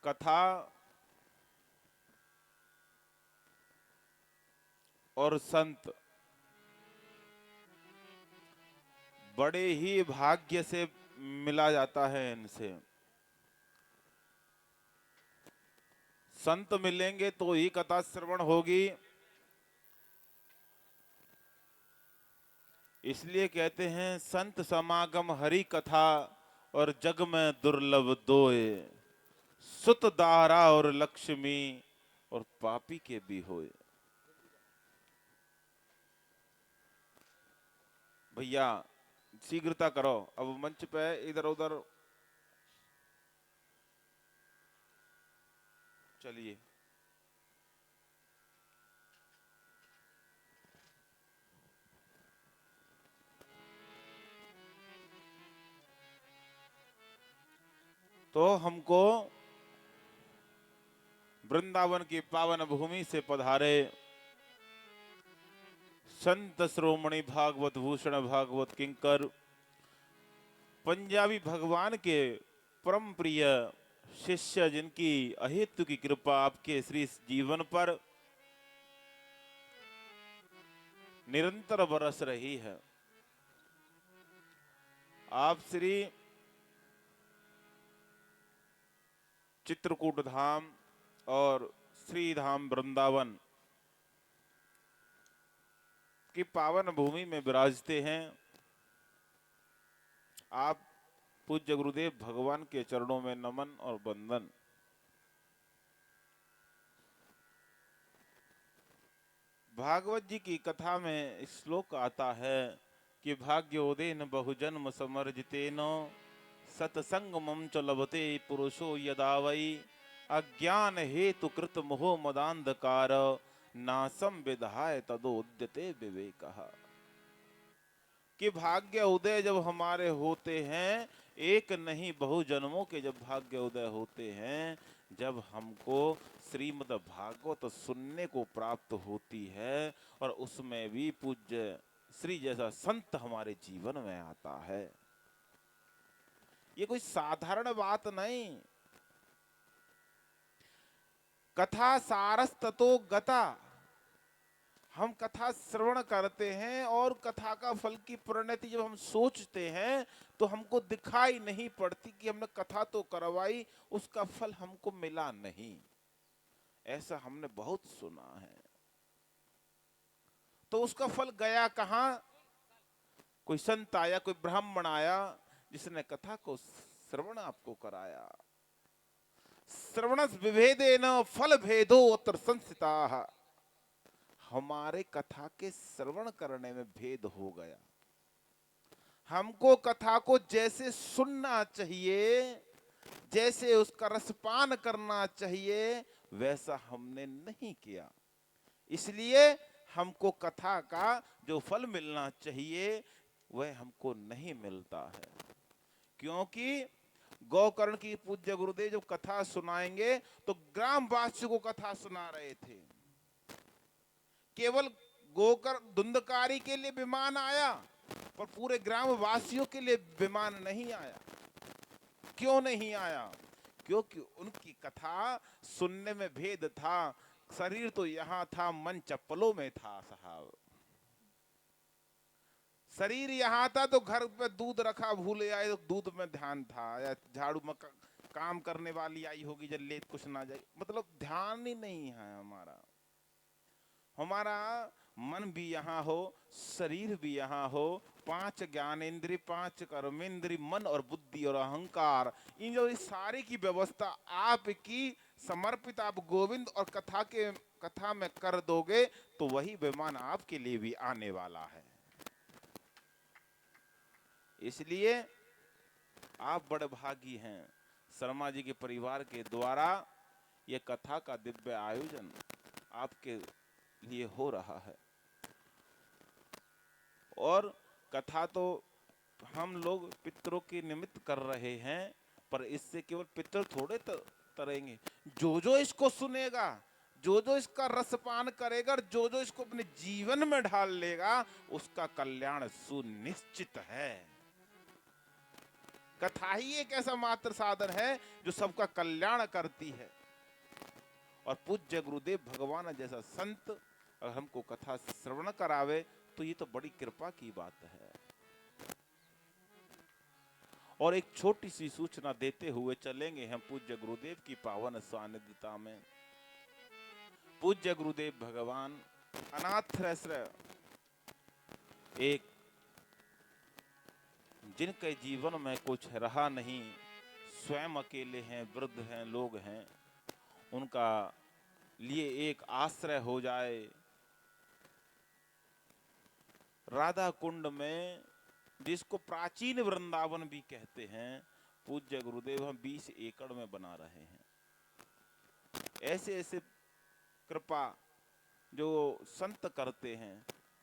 कथा और संत बड़े ही भाग्य से मिला जाता है इनसे। संत मिलेंगे तो ही कथा श्रवण होगी। इसलिए कहते हैं संत समागम हरि कथा और जग में दुर्लभ दोए, सुत दारा और लक्ष्मी और पापी के भी होए। भैया शीघ्रता करो, अब मंच पे इधर उधर चलिए। तो हमको वृंदावन की पावन भूमि से पधारे संत श्रोमणी भागवत भूषण भागवत किंकर, पंजाबी भगवान के परम प्रिय शिष्य, जिनकी अहेतु की कृपा आपके श्री जीवन पर निरंतर बरस रही है। आप श्री चित्रकूट धाम और श्री धाम वृंदावन की पावन भूमि में विराजते हैं। आप पूज्य गुरुदेव भगवान के चरणों में नमन और वंदन। भागवत जी की कथा में श्लोक आता है कि भाग्योदेन बहुजन्म समर्जितेन सतसंग मम च लभते पुरुषो यदा वै अज्ञान हेतु कृत मोह मदांधकार नासम विधाय तदोद्यते विवेकः। कि भाग्य उदय जब हमारे होते हैं, एक नहीं बहु जन्मों के जब भाग्य उदय होते हैं, जब हमको श्रीमद् भागवत सुनने को प्राप्त होती है और उसमें भी पूज्य श्री जैसा संत हमारे जीवन में आता है, ये कोई साधारण बात नहीं। कथा सारस ततो गता, हम कथा श्रवण करते हैं और कथा का फल की परिणति जब हम सोचते हैं तो हमको दिखाई नहीं पड़ती कि हमने कथा तो करवाई, उसका फल हमको मिला नहीं। ऐसा हमने बहुत सुना है। तो उसका फल गया कहां? कोई संत आया, कोई ब्राह्मण आया जिसने कथा को श्रवण आपको कराया। श्रवणस विभेदेन फल भेदो अत्र संस्थिताः। हमारे कथा के श्रवण करने में भेद हो गया। हमको कथा को जैसे सुनना चाहिए, जैसे उसका रसपान करना चाहिए, वैसा हमने नहीं किया। इसलिए हमको कथा का जो फल मिलना चाहिए वह हमको नहीं मिलता है। क्योंकि गौकर्ण की पूज्य गुरुदेव जब कथा सुनाएंगे तो ग्रामवासियों को कथा सुना रहे थे। केवल गोकर्ण धुंधकारी के लिए विमान आया पर पूरे ग्रामवासियों के लिए विमान नहीं आया। क्यों नहीं आया? क्योंकि उनकी कथा सुनने में भेद था। शरीर तो यहां था, मन चप्पलों में था साहब। शरीर यहां था तो घर पे दूध रखा, भूले आए तो दूध में ध्यान था, या झाड़ू में काम करने वाली आई होगी जब लेट कुछ ना जाए, मतलब ध्यान ही नहीं है हमारा। हमारा मन भी यहाँ हो, शरीर भी यहाँ हो, 5 ज्ञानेंद्रिय, 5 कर्मेंद्रिय, मन और बुद्धि और अहंकार, इन जो सारी की व्यवस्था आपकी समर्पित आप गोविंद और कथा में कर दोगे तो वही विमान आपके लिए भी आने वाला है। इसलिए आप बड़े भागी हैं। शर्मा जी के परिवार के द्वारा ये कथा का दिव्य आयोजन आपके लिए हो रहा है। और कथा तो हम लोग पितरों के निमित्त कर रहे हैं, पर इससे केवल पितर थोड़े तरेंगे। जो जो इसको सुनेगा, जो जो इसका रसपान करेगा, जो जो इसको अपने जीवन में ढाल लेगा, उसका कल्याण सुनिश्चित है। कथा ही एक ऐसा मात्र साधन है जो सबका कल्याण करती है। और पूज्य गुरुदेव भगवान जैसा संत अगर हमको कथा श्रवण करावे तो ये तो बड़ी कृपा की बात है। और एक छोटी सी सूचना देते हुए चलेंगे हम पूज्य गुरुदेव की पावन सानिध्यता में। पूज्य गुरुदेव भगवान अनाथाश्रय एक जिनके जीवन में कुछ रहा नहीं, स्वयं अकेले हैं, वृद्ध हैं, लोग हैं, उनका लिए एक आश्रय हो जाए। राधा कुंड में, जिसको प्राचीन वृंदावन भी कहते हैं, पूज्य गुरुदेव हम 20 एकड़ में बना रहे हैं। ऐसे ऐसे कृपा जो संत करते हैं।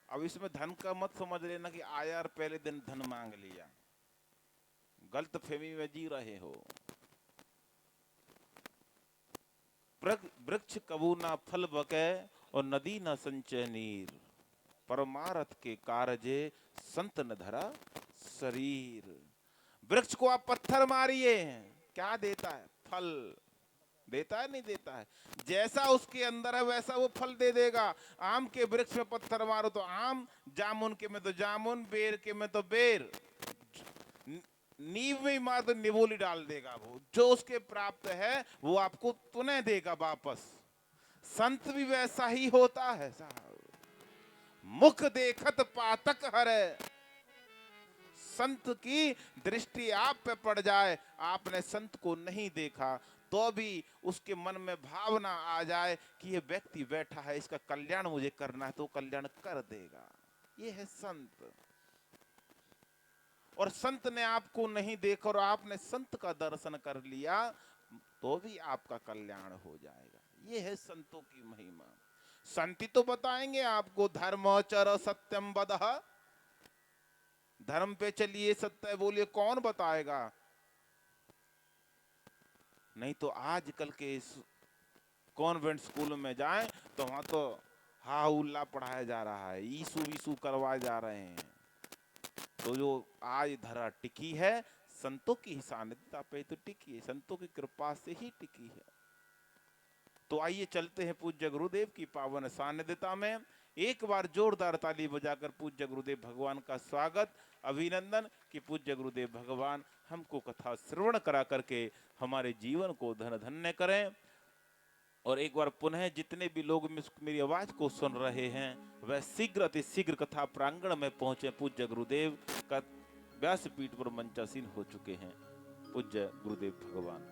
अब इसमें धन का मत समझ लेना कि आया और पहले दिन धन मांग लिया, गलत फहमी में जी रहे हो। वृक्ष कबू ना फल बके और नदी ना संचय नीर, परमारथ के कारजे संत न धरा शरीर। वृक्ष को आप पत्थर मारिए, क्या देता है? फल देता है, नहीं देता है? जैसा उसके अंदर है वैसा वो फल दे देगा। आम के वृक्ष में पत्थर मारो तो आम, जामुन के में तो जामुन, बेर के में तो बेर, नींव में मार तो निवोली डाल देगा। वो जो उसके प्राप्त है वो आपको पुनः देगा वापस। संत भी वैसा ही होता है साहब। मुख देखत पातक हरे, संत की दृष्टि आप पे पड़ जाए, आपने संत को नहीं देखा तो भी उसके मन में भावना आ जाए कि ये व्यक्ति बैठा है, इसका कल्याण मुझे करना है, तो कल्याण कर देगा। ये है संत। और संत ने आपको नहीं देखा और आपने संत का दर्शन कर लिया तो भी आपका कल्याण हो जाएगा। ये है संतों की महिमा। संति तो बताएंगे आपको, धर्मचर सत्यम वदः, धर्म पे चलिए, सत्य बोलिए, कौन बताएगा? नहीं तो आजकल के कॉन्वेंट स्कूल में जाएं तो वहां तो हा उल्ला पढ़ाया जा रहा है, ईसु वीसु करवाए जा रहे हैं। तो जो आज धरा टिकी है संतों की सानिध्यता पे तो टिकी है, संतों की कृपा से ही टिकी है। तो आइए चलते हैं पूज्य गुरुदेव की पावन सानिध्यता में। एक बार जोरदार ताली बजाकर पूज्य गुरुदेव भगवान का स्वागत, अभिनंदन कि पूज्य गुरुदेव भगवान हमको कथा श्रवण करा करके हमारे जीवन को धन धन्य करें। और एक बार पुनः जितने भी लोग मेरी आवाज को सुन रहे हैं वह शीघ्र अति शीघ्र कथा प्रांगण में पहुंचे। पूज्य गुरुदेव का व्यासपीठ पर मंचासीन हो चुके हैं। पूज्य गुरुदेव भगवान।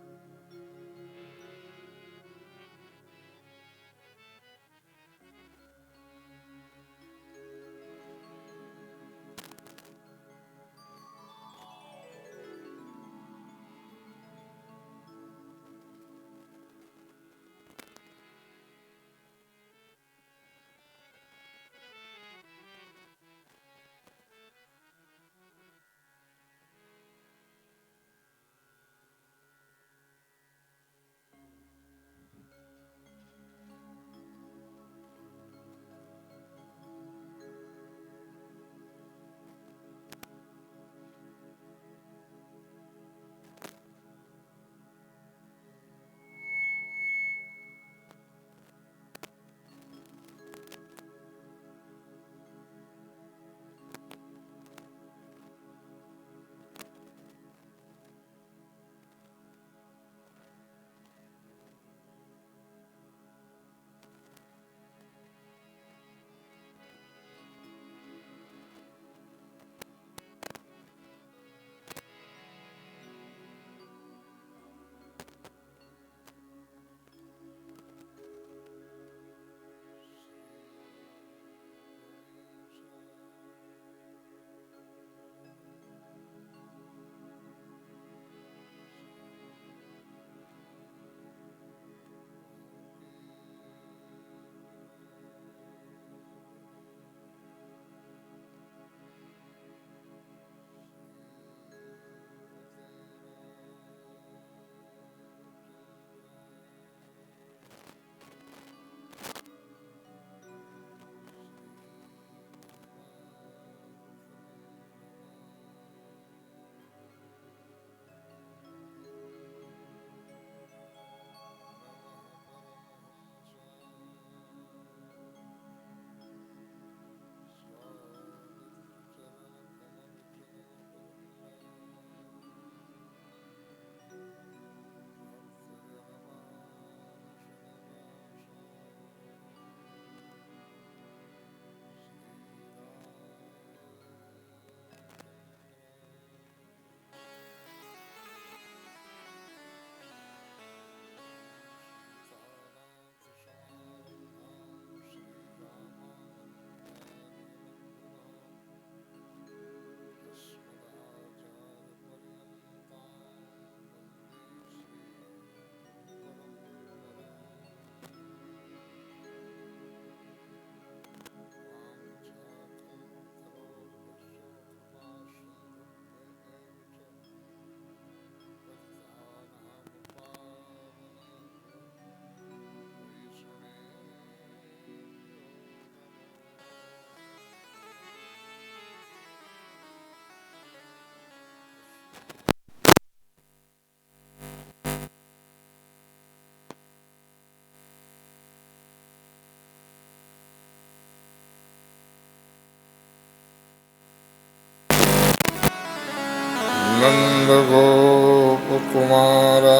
नंद गोप कुमारा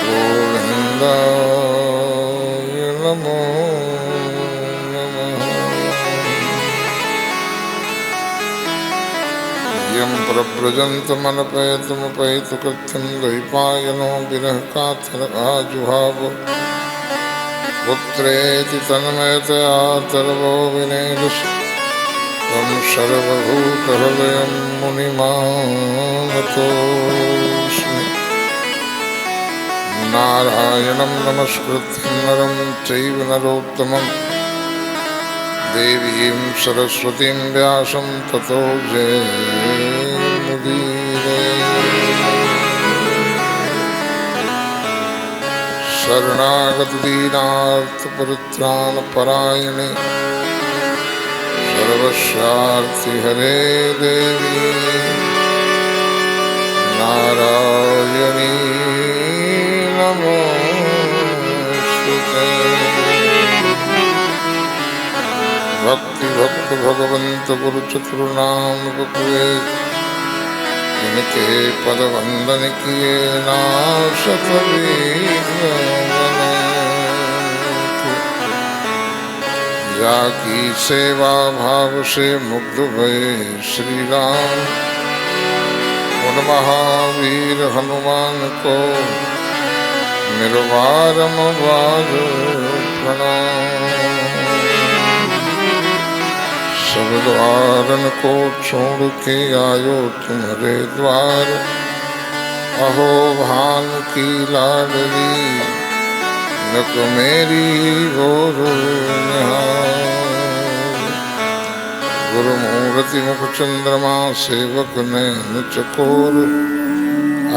गोविंदाय नमो नमः। यं प्रव्रजन्तमनपेतमुपैतु कृत्यं द्वैपायनो विरह कातरआजुहाव पुत्रेति तन्मयतया तर्वो विनेदुष त्वं सर्वभूतहृदयं मुनिमानतोऽस्मि। नारायणं नमस्कृत्य नरं चैव नरोत्तमं देवीं सरस्वतीं व्यासं ततो जयमुदीरये। शरणागतदीनार्तपरित्राणपरायणे सर्वस्यार्थिहरे देवी नारायणी नमोस्तुते। भक्ति भक्त भगवंत गुरु चतुर्नाम बपुए इनके पद वंदन किए नाशत जाकी सेवा भाव से मुग्ध भये श्री राम उन महावीर हनुमान को निर्वारमवार प्रणाम। सब द्वारन को छोड़ के आयो तुम्हारे द्वार अहो भान की लाडली नक मेरी गोर गुरुमूर्ति मुख चंद्रमा सेवक नैन चकोर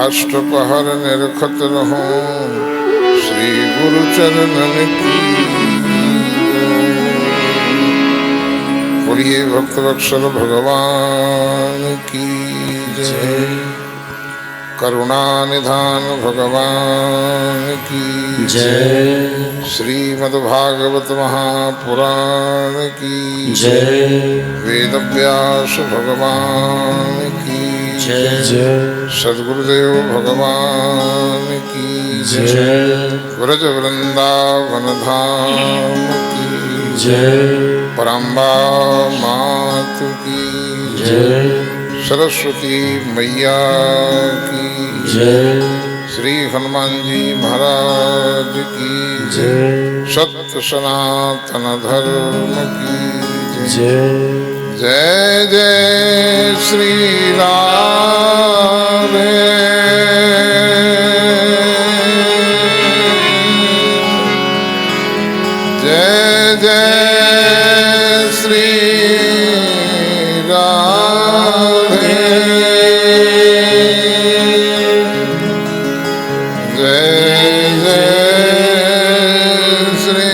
अष्टपहर निरखत रहो श्री गुरु चरणन की। बोलिए भक्त वत्सल भगवान की जय। करुणा निधान भगवान की जय। श्रीमद्भागवत महापुराण की जय। वेद व्यास भगवान की जय। सद्गुरुदेव भगवान की जय। व्रज वृंदावन धाम की जय। परम्बा मात की जय। सरस्वती मैया की जय। श्री हनुमान जी महाराज की जय। सत्य सनातन धर्म की जय। जय जय श्री राम जय जय श्री राधे जय जय श्री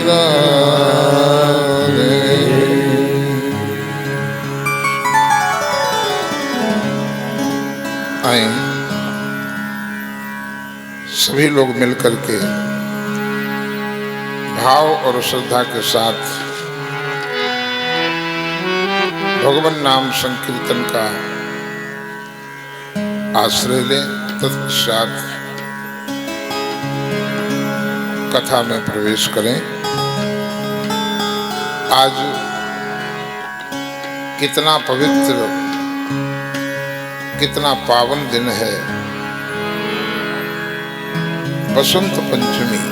राधे। आए सभी लोग मिलकर के भाव और श्रद्धा के साथ भगवान नाम संकीर्तन का आश्रय लें। तत्पश्चात कथा में प्रवेश करें। आज कितना पवित्र कितना पावन दिन है। बसंत पंचमी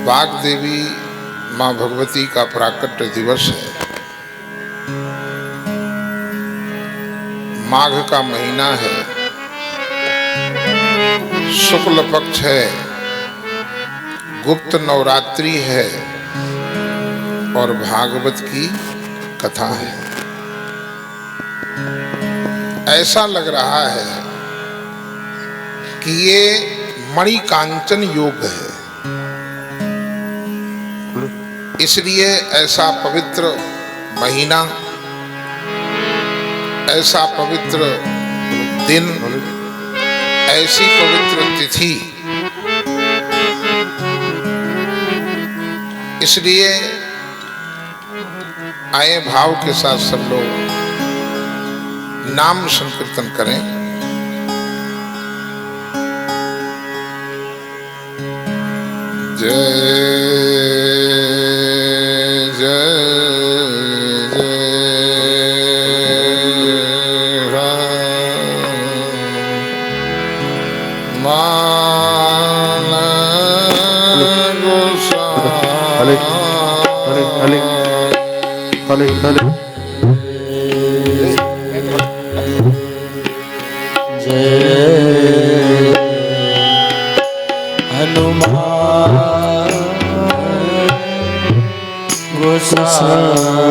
बाग देवी माँ भगवती का प्राकट्य दिवस है। माघ का महीना है, शुक्ल पक्ष है, गुप्त नवरात्रि है और भागवत की कथा है। ऐसा लग रहा है कि ये मणिकांचन योग है, इसलिए ऐसा पवित्र महीना, ऐसा पवित्र दिन, ऐसी पवित्र तिथि, इसलिए आए भाव के साथ सब लोग नाम संकीर्तन करें। जय जय जय मान हले हले हले हले हले जय हनुमान गोसाई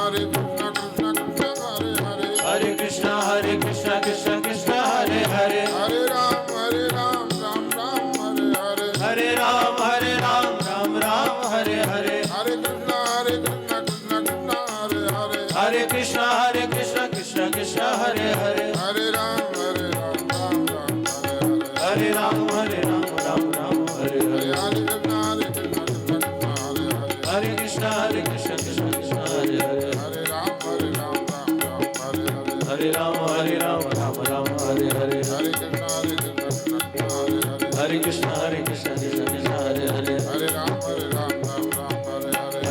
Hare Hare Krishna Krishna Krishna Hare Hare Hare Ram Ram Ram Hare Ram Ram Ram Hare Hare Hare Krishna Krishna Krishna Hare Hare Hare Krishna Hare Ram Ram Ram Hare Hare Hare Krishna Krishna Krishna Hare Hare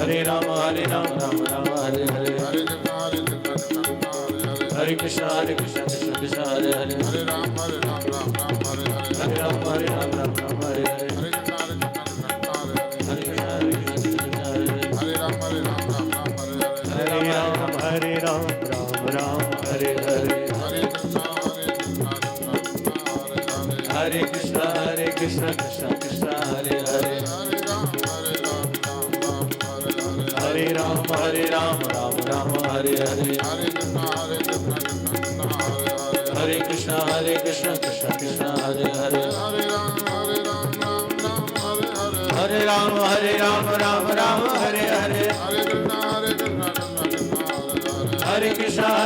Hare Ram Hare Ram Ram Ram Hare Hare Hare Krishna Krishna Krishna Hare Hare Hare Ram Ram Ram Hare Hare Hare Ram Ram Hare Hare Hare Ram Ram Hare Hare Hare Krishna Krishna Krishna Hare Hare Hare Ram Ram Hare Hare Hare Krishna Krishna Krishna Hare Hare Hare Ram Ram Hare Hare Hare Krishna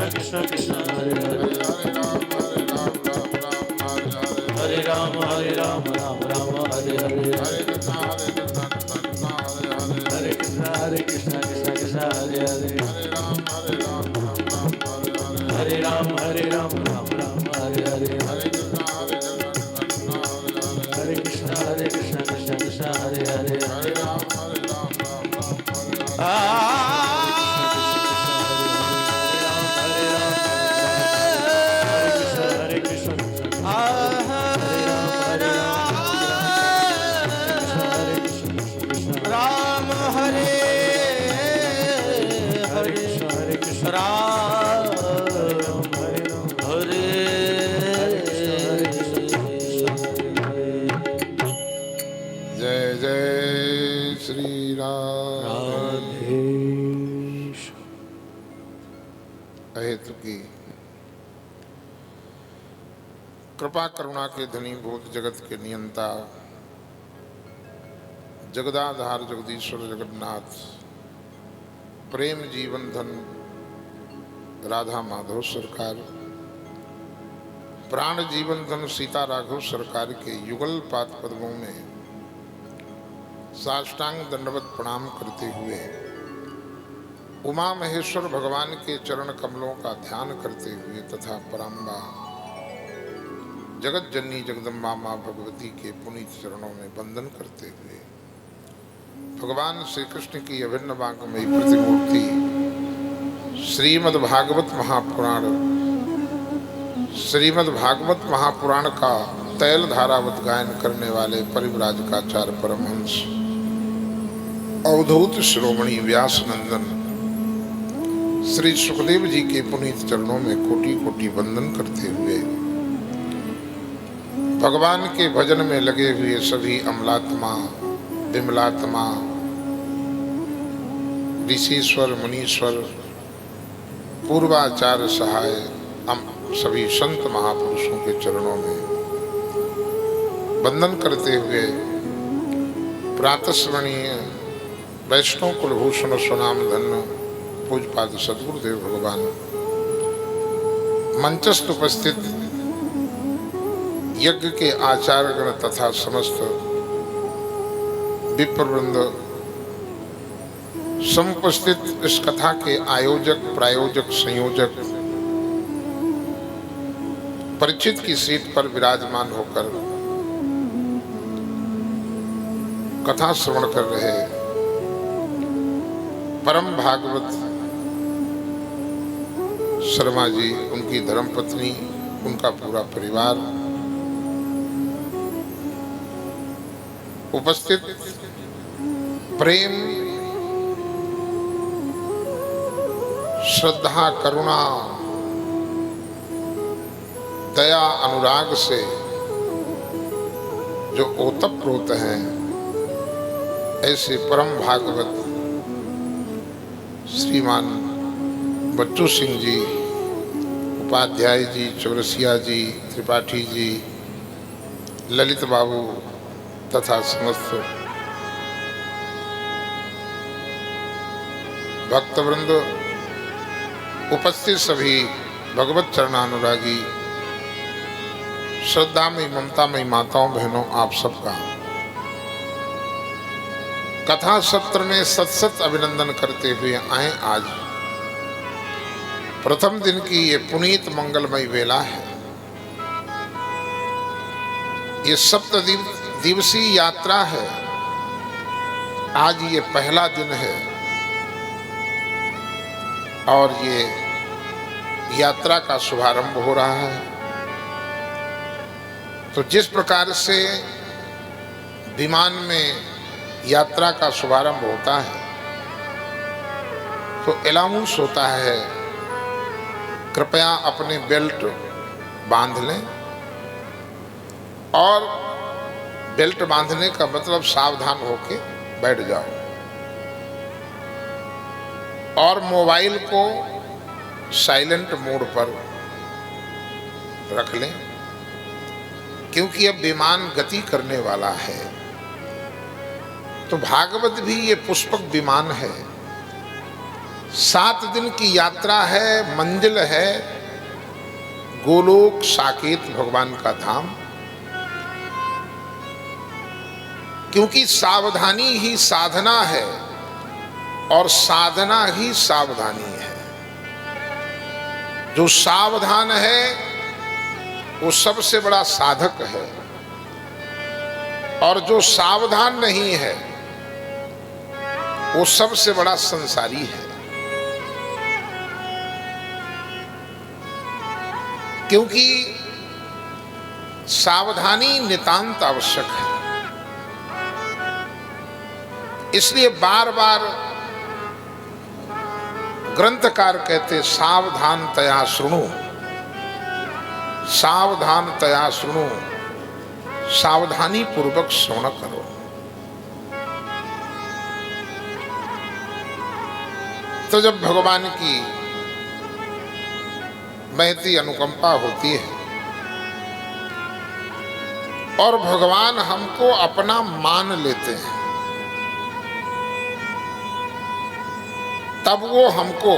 Krishna Krishna Hare Hare Hare Ram Ram Hare Hare Hare Krishna Krishna Krishna Hare Hare Hare Ram Ram Hare Hare Hare Krishna Krishna Krishna Hare Hare Hare Krishna Ram Hare Hare Ram हरे जय जय श्री राम अहेतु की कृपा करुणा के धनी भूत जगत के नियंता जगदाधार जगदीश्वर जगन्नाथ प्रेम जीवन धन राधा माधव सरकार प्राण जीवन धन सीता राघव सरकार के युगल पाद पद्मों में साष्टांग दंडवत प्रणाम करते हुए उमा महेश्वर भगवान के चरण कमलों का ध्यान करते हुए तथा पराम्बा जगत जननी जगदम्बा माँ भगवती के पुनीत चरणों में वंदन करते हुए भगवान श्री कृष्ण की अभिन्न वांगमयी प्रतिमूर्ति श्रीमद् भागवत महापुराण का तैल धारावत गायन करने वाले परिव्राजकाचार्य परमहंस अवधूत शिरोमणि व्यास नंदन श्री सुखदेव जी के पुनीत चरणों में कोटि कोटि वंदन करते हुए भगवान के भजन में लगे हुए सभी अमलात्मा विमलात्मा ऋषिश्वर मुनीश्वर पूर्वाचार्य सहाय सभी संत महापुरुषों के चरणों में वंदन करते हुए प्रातस्मरणीय वैष्णव कुलभूषण स्वनाम धन्य पूजपाद सद्गुरुदेव भगवान मंचस्थ उपस्थित यज्ञ के आचार्यगण तथा समस्त विप्रवृंद समुपस्थित इस कथा के आयोजक प्रायोजक संयोजक परिचित की सीट पर विराजमान होकर कथा श्रवण कर रहे परम भागवत शर्मा जी, उनकी धर्मपत्नी, उनका पूरा परिवार, उपस्थित प्रेम श्रद्धा करुणा दया अनुराग से जो ओतप्रोत हैं, ऐसे परम भागवत श्रीमान बच्चू सिंह जी, उपाध्याय जी, चौरसिया जी, त्रिपाठी जी, ललित बाबू तथा समस्त भक्तवृंद उपस्थित सभी भगवत चरणानुरागी श्रद्धामयी ममतामयी माताओं बहनों, आप सबका कथा सत्र में सत सत अभिनंदन करते हुए आए। आज प्रथम दिन की ये पुनीत मंगलमयी वेला है। ये सप्त दिवसीय यात्रा है। आज ये पहला दिन है और ये यात्रा का शुभारंभ हो रहा है। तो जिस प्रकार से विमान में यात्रा का शुभारंभ होता है तो अनाउंस होता है, कृपया अपने बेल्ट बांध लें। और बेल्ट बांधने का मतलब सावधान होके बैठ जाओ और मोबाइल को साइलेंट मोड पर रख लें, क्योंकि अब विमान गति करने वाला है। तो भागवत भी ये पुष्पक विमान है। 7 दिन की यात्रा है, मंजिल है गोलोक साकेत भगवान का धाम। क्योंकि सावधानी ही साधना है और साधना ही सावधानी है। जो सावधान है वो सबसे बड़ा साधक है, और जो सावधान नहीं है वो सबसे बड़ा संसारी है। क्योंकि सावधानी नितांत आवश्यक है। इसलिए बार बार ग्रंथकार कहते, सावधान तया शृणु, सावधान तया शृणु, सावधानी पूर्वक श्रवण करो। तो जब भगवान की महती अनुकंपा होती है और भगवान हमको अपना मान लेते हैं, तब वो हमको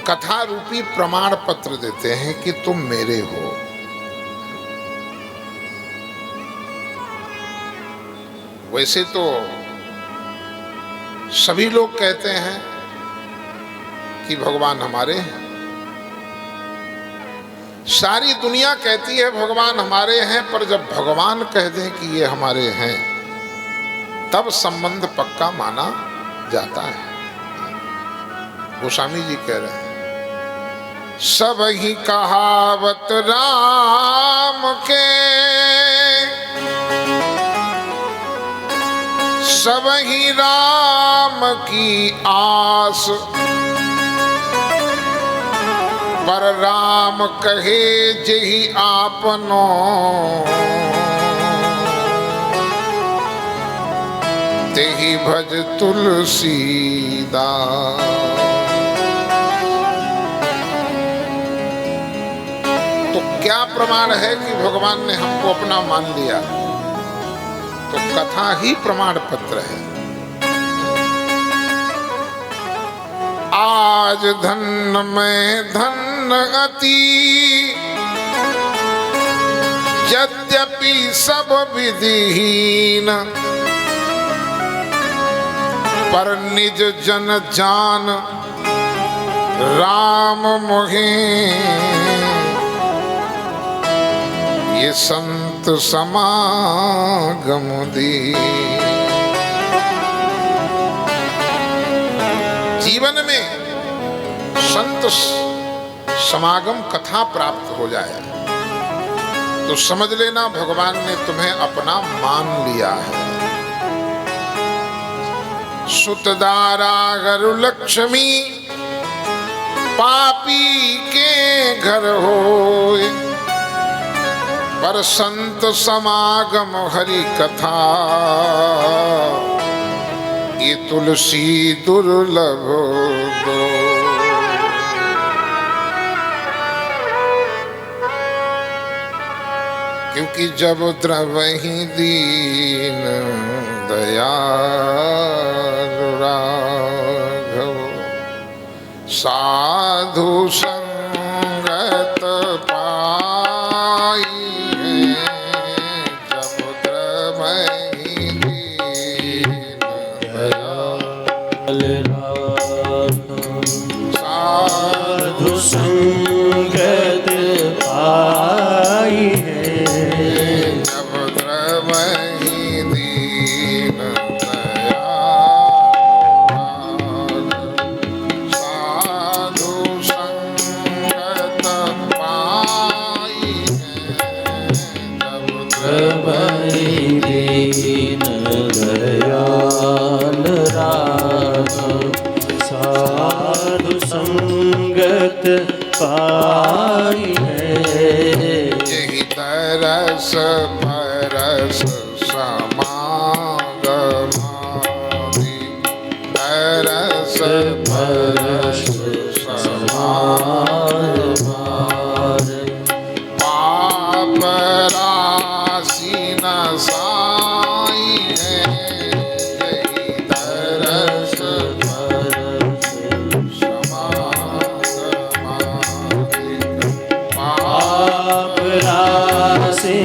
कथा रूपी प्रमाण पत्र देते हैं कि तुम मेरे हो। वैसे तो सभी लोग कहते हैं कि भगवान हमारे हैं, सारी दुनिया कहती है भगवान हमारे हैं, पर जब भगवान कह दें कि ये हमारे हैं तब संबंध पक्का माना जाता है। गोस्वामी जी कह रहे हैं, सब ही कहावत राम के, सब ही राम की आस, पर राम कहे जेहि आपनो, तेहि भज तुलसीदास। तो क्या प्रमाण है कि भगवान ने हमको अपना मान लिया? तो कथा ही प्रमाण पत्र है। आज धन में धन अति, यद्यपि सब विधिहीन, पर निज जन जान राम मोहे, ये संत समागम दी। जीवन में संत समागम कथा प्राप्त हो जाए तो समझ लेना भगवान ने तुम्हें अपना मान लिया है। सुतदारा गरु लक्ष्मी, पापी के घर होए, पर संत समागम हरि कथा, ये तुलसी दुर्लभ दो। क्योंकि जब द्रवहि दीन दयाल राघव, साधु संगत पाई समुद्र मही दीन दयाल साधु संगत पाई है समुद्र मही दीन साधु संगत पाई समुद्र दीन दयाल राघव साधु संगत पाई है यही तरस परस समागमादि तरस परस समागमादि पाप राशि न साई है यही तरस परस समागमादि आप रासे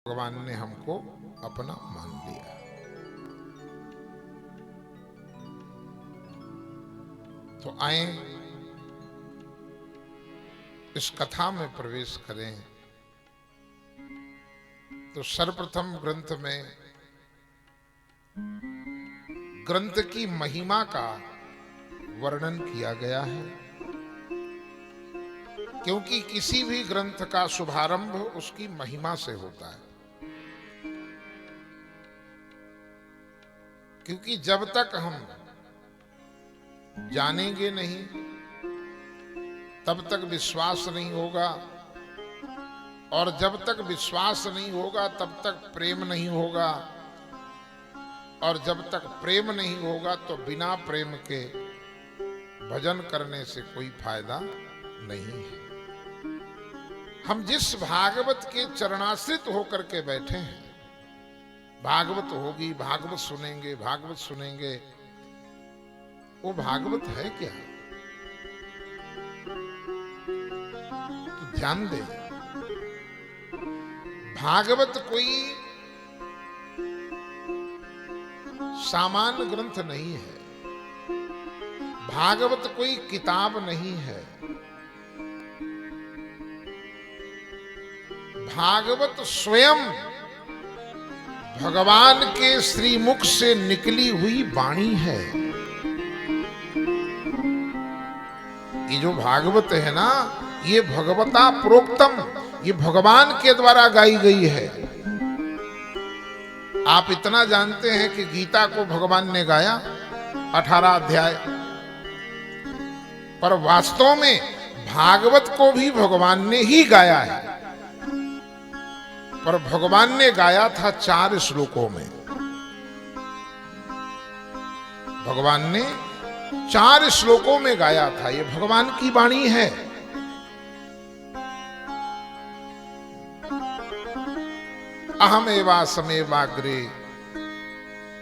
भगवान ने हमको अपना मान लिया। तो आए इस कथा में प्रवेश करें। तो सर्वप्रथम ग्रंथ में ग्रंथ की महिमा का वर्णन किया गया है, क्योंकि किसी भी ग्रंथ का शुभारंभ उसकी महिमा से होता है। क्योंकि जब तक हम जानेंगे नहीं तब तक विश्वास नहीं होगा, और जब तक विश्वास नहीं होगा तब तक प्रेम नहीं होगा, और जब तक प्रेम नहीं होगा तो बिना प्रेम के भजन करने से कोई फायदा नहीं है। हम जिस भागवत के चरणाश्रित होकर के बैठे हैं, भागवत होगी, भागवत सुनेंगे, वो भागवत है क्या? तो ध्यान दे, भागवत कोई सामान्य ग्रंथ नहीं है, भागवत कोई किताब नहीं है। भागवत स्वयं भगवान के श्रीमुख से निकली हुई वाणी है। ये जो भागवत है ना, ये भगवता प्रोक्तम, ये भगवान के द्वारा गाई गई है। आप इतना जानते हैं कि गीता को भगवान ने गाया 18 अध्याय, पर वास्तव में भागवत को भी भगवान ने ही गाया है, पर भगवान ने गाया था 4 श्लोकों में। भगवान ने 4 श्लोकों में गाया था। ये भगवान की वाणी है। अहम एवा समेवाग्रे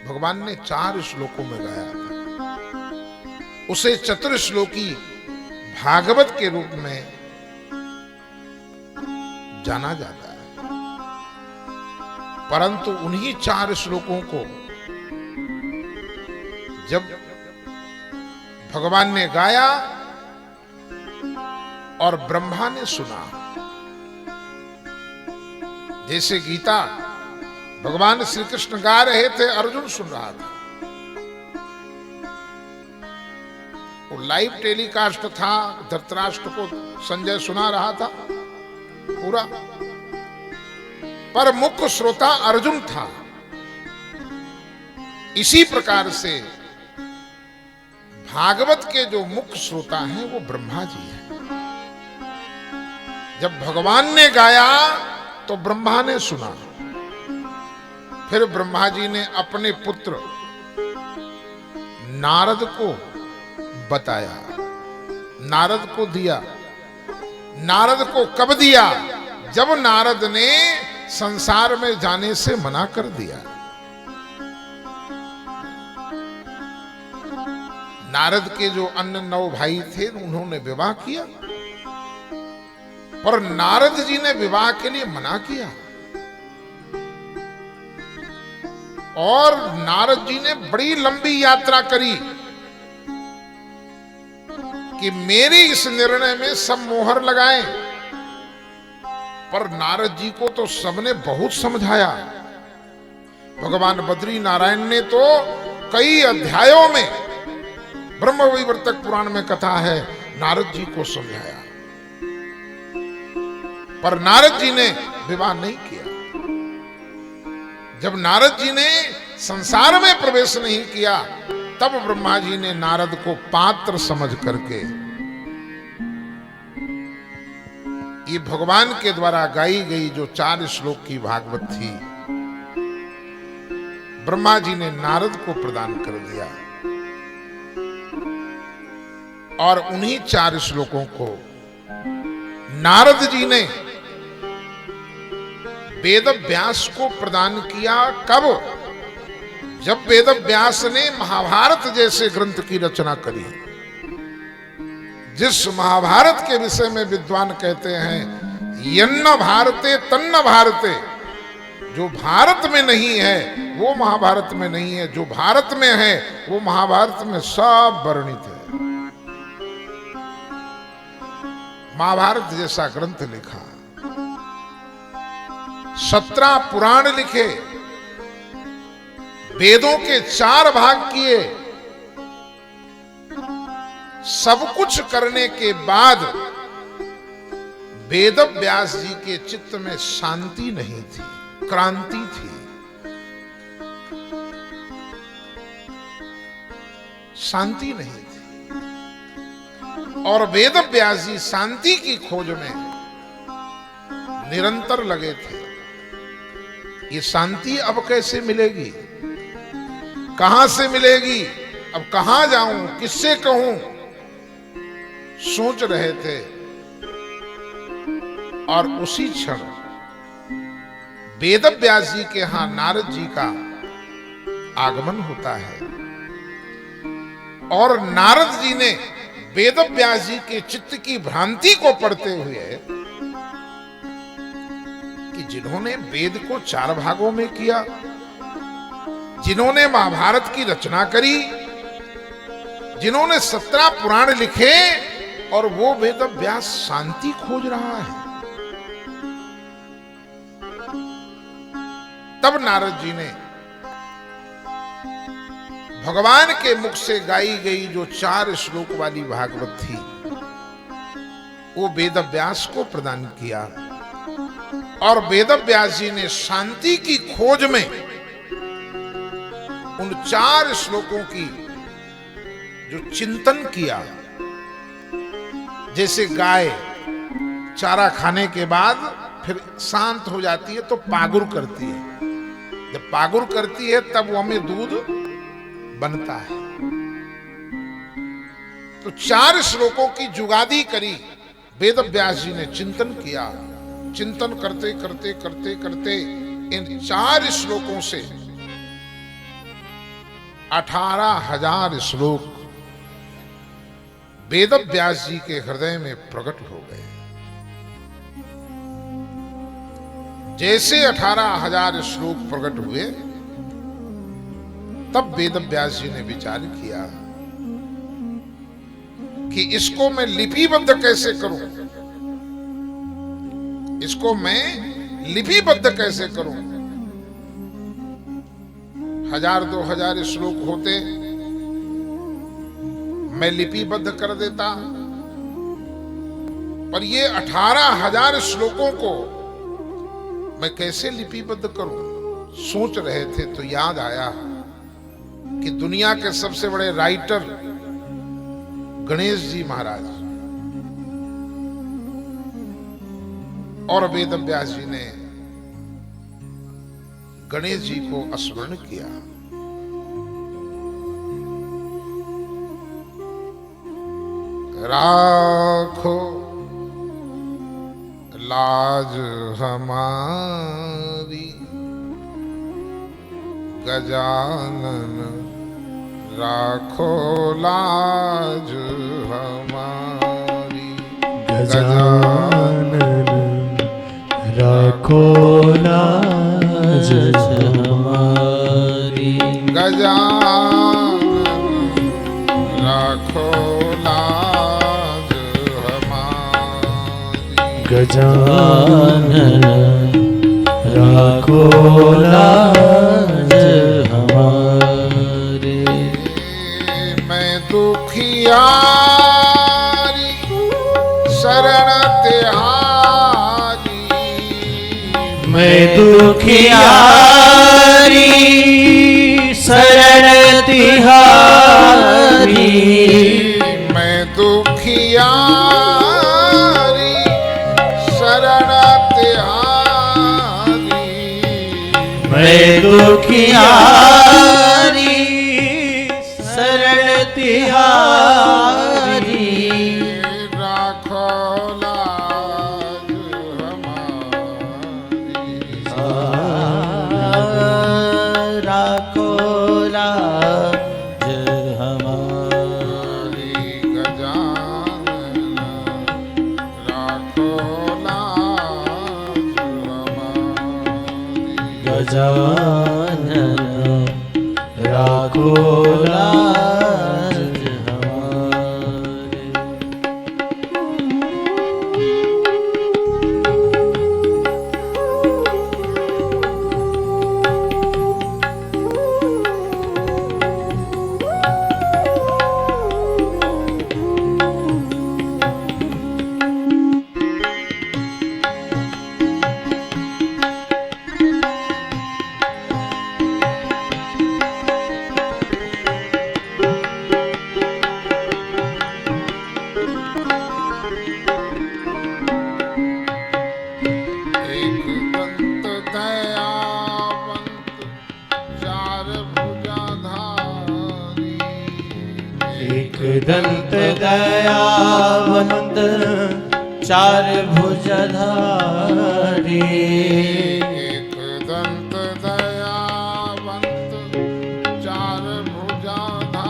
भगवान ने 4 श्लोकों में गाया था। उसे चतुर्श्लोकी भागवत के रूप में जाना जाता है। परंतु उन्हीं 4 श्लोकों को जब भगवान ने गाया और ब्रह्मा ने सुना, जैसे गीता भगवान श्री कृष्ण गा रहे थे, अर्जुन सुन रहा था। वो लाइव टेलीकास्ट था, धृतराष्ट्र को संजय सुना रहा था पूरा, पर मुख्य श्रोता अर्जुन था। इसी प्रकार से भागवत के जो मुख्य श्रोता हैं वो ब्रह्मा जी हैं। जब भगवान ने गाया तो ब्रह्मा ने सुना, फिर ब्रह्मा जी ने अपने पुत्र नारद को बताया, नारद को दिया। नारद को कब दिया? जब नारद ने संसार में जाने से मना कर दिया। नारद के जो अन्य 9 भाई थे उन्होंने विवाह किया, पर नारद जी ने विवाह के लिए मना किया। और नारद जी ने बड़ी लंबी यात्रा करी कि मेरे इस निर्णय में सब मोहर लगाएं, पर नारद जी को तो सबने बहुत समझाया। भगवान बद्री नारायण ने तो कई अध्यायों में, ब्रह्म वैवर्तक पुराण में कथा है, नारद जी को समझाया, पर नारद जी ने विवाह नहीं किया। जब नारद जी ने संसार में प्रवेश नहीं किया, तब ब्रह्मा जी ने नारद को पात्र समझ करके ये भगवान के द्वारा गाई गई जो 4 श्लोक की भागवत थी, ब्रह्मा जी ने नारद को प्रदान कर दिया। और उन्हीं 4 श्लोकों को नारद जी ने वेद व्यास को प्रदान किया। कब? जब वेद व्यास ने महाभारत जैसे ग्रंथ की रचना करी, जिस महाभारत के विषय में विद्वान कहते हैं यन्न भारते तन्न भारते, जो भारत में नहीं है वो महाभारत में नहीं है, जो भारत में है वो महाभारत में सब वर्णित है। महाभारत जैसा ग्रंथ लिखा, 17 पुराण लिखे, वेदों के 4 भाग किए, सब कुछ करने के बाद वेद व्यास जी के चित्त में शांति नहीं थी, क्रांति थी। शांति नहीं थी। और वेद व्यास जी शांति की खोज में निरंतर लगे थे। ये शांति अब कैसे मिलेगी, कहां से मिलेगी, अब कहां जाऊं, किससे कहूं, सोच रहे थे। और उसी क्षण वेद व्यास जी के यहां नारद जी का आगमन होता है। और नारद जी ने वेद व्यास जी के चित्त की भ्रांति को पढ़ते हुए, कि जिन्होंने वेद को 4 भागों में किया, जिन्होंने महाभारत की रचना करी, जिन्होंने 17 पुराण लिखे, और वो वेद व्यास शांति खोज रहा है। तब नारद जी ने भगवान के मुख से गाई गई जो 4 श्लोक वाली भागवत थी, वो वेद व्यास को प्रदान किया। और वेद व्यास जी ने शांति की खोज में उन 4 श्लोकों की जो चिंतन किया, जैसे गाय चारा खाने के बाद फिर शांत हो जाती है तो पागुर करती है, जब पागुर करती है तब वो हमें दूध बनता है। तो 4 श्लोकों की जुगादी करी, वेद व्यास जी ने चिंतन किया। चिंतन करते करते करते करते इन 4 श्लोकों से 18,000 श्लोक वेद व्यास जी के हृदय में प्रकट हो गए। जैसे 18,000 श्लोक प्रकट हुए, तब वेद व्यास जी ने विचार किया कि इसको मैं लिपिबद्ध कैसे करूं, इसको मैं लिपिबद्ध कैसे करूं। 1000-2000 श्लोक होते, मैं लिपिबद्ध कर देता, पर ये 18,000 श्लोकों को मैं कैसे लिपिबद्ध करूं। सोच रहे थे तो याद आया कि दुनिया के सबसे बड़े राइटर गणेश जी महाराज और वेद व्यास जी ने गणेश जी को स्मरण किया। राखो लाज हमारी गजानन, राखो लाज हमारी गजानन, राखो लाज हमारी। गजानन राखो लाज हमारी। गजानन राखो लाज हमारी। मैं दुखियारी शरण तिहारी, मैं दुखियारी शरण तिहारी। मैं दुखियारी शरण तिहारी। मैं दुखियारी शरण तिहारी। राखो लाज हमारी। राखो लाज हमारी। गजानन राखो लाज हमारी। गजानन राखो लाज हमारी। एक दंत दयावंत चार भुजाधारी। एक दंत दयावंत चार भुजाधारी।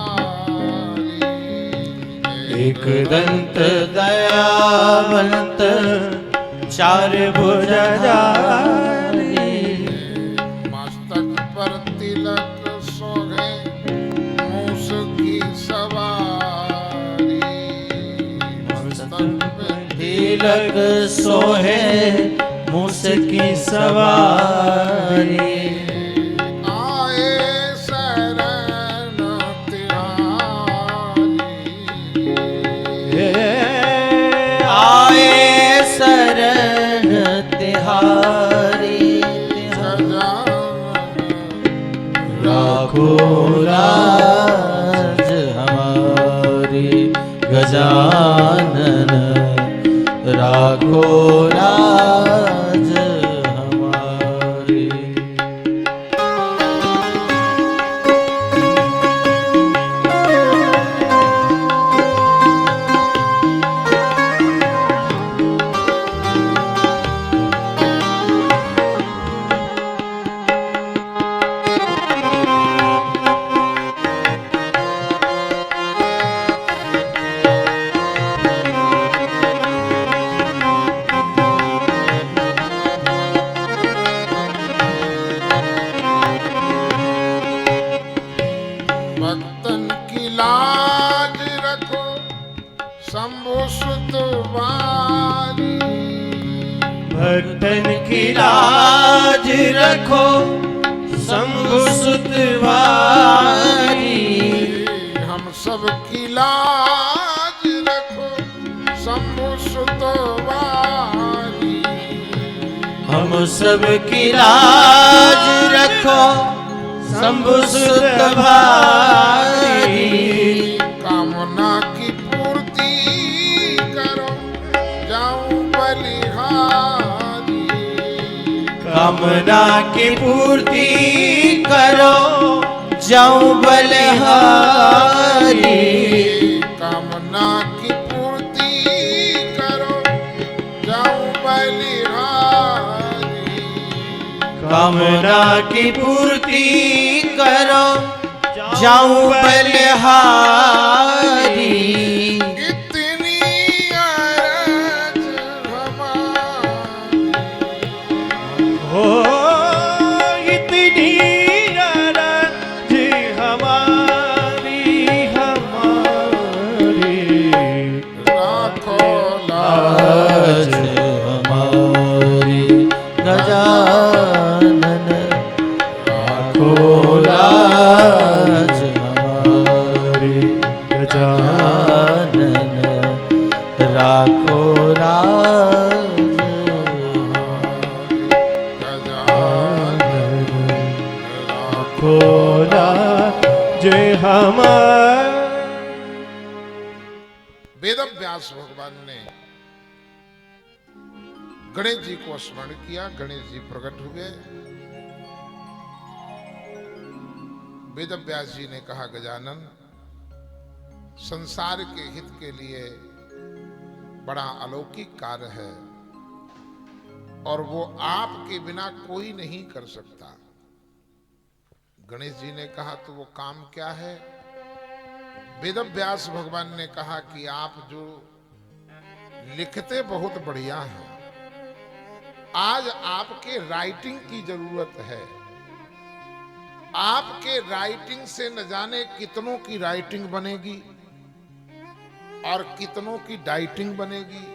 एक दंत दयावंत चार भुजाधारी। एक दंत दयावंत चार भुजाधारी। मस्तक पर तिलक शोभे मूस की सवारी। मस्तक पे तिलक सोहे मूस की सवारी। आए शरण तिहारी। आए शरण तिहारी। राखो लाज हमारी। गजानन राखो लाज हमारी। भक्तन की लाज रखो शंभु सुत वारी। भक्तन की लाज रखो शंभु सुत वारी। हम सब की लाज रखो शंभु सुत वारी। हम सब की लाज रखो शंभु सुत भारी। कामना की पूर्ति करो जाऊं बलिहारी। कामना की पूर्ति करो जाऊं बलिहारी। कामना की पूर्ति करो जाऊं बलिहारी। कामना की पूर्ति करो जाऊं बलिहारी। इतनी अरज हमारी। हो इतनी अरज हमारी हमारी। राखो लाज हमारी गजानन। राखो लाज हमारी गजानन। राखो लाज गजानन। राखो लाज हमारी। वेद व्यास भगवान ने गणेश जी को स्मरण किया। गणेश जी प्रकट हुए। वेद व्यास जी ने कहा गजानन संसार के हित के लिए बड़ा अलौकिक कार्य है और वो आपके बिना कोई नहीं कर सकता। गणेश जी ने कहा तो वो काम क्या है? वेद व्यास भगवान ने कहा कि आप जो लिखते बहुत बढ़िया हैं, आज आपके राइटिंग की जरूरत है। आपके राइटिंग से न जाने कितनों की राइटिंग बनेगी और कितनों की डाइटिंग बनेगी।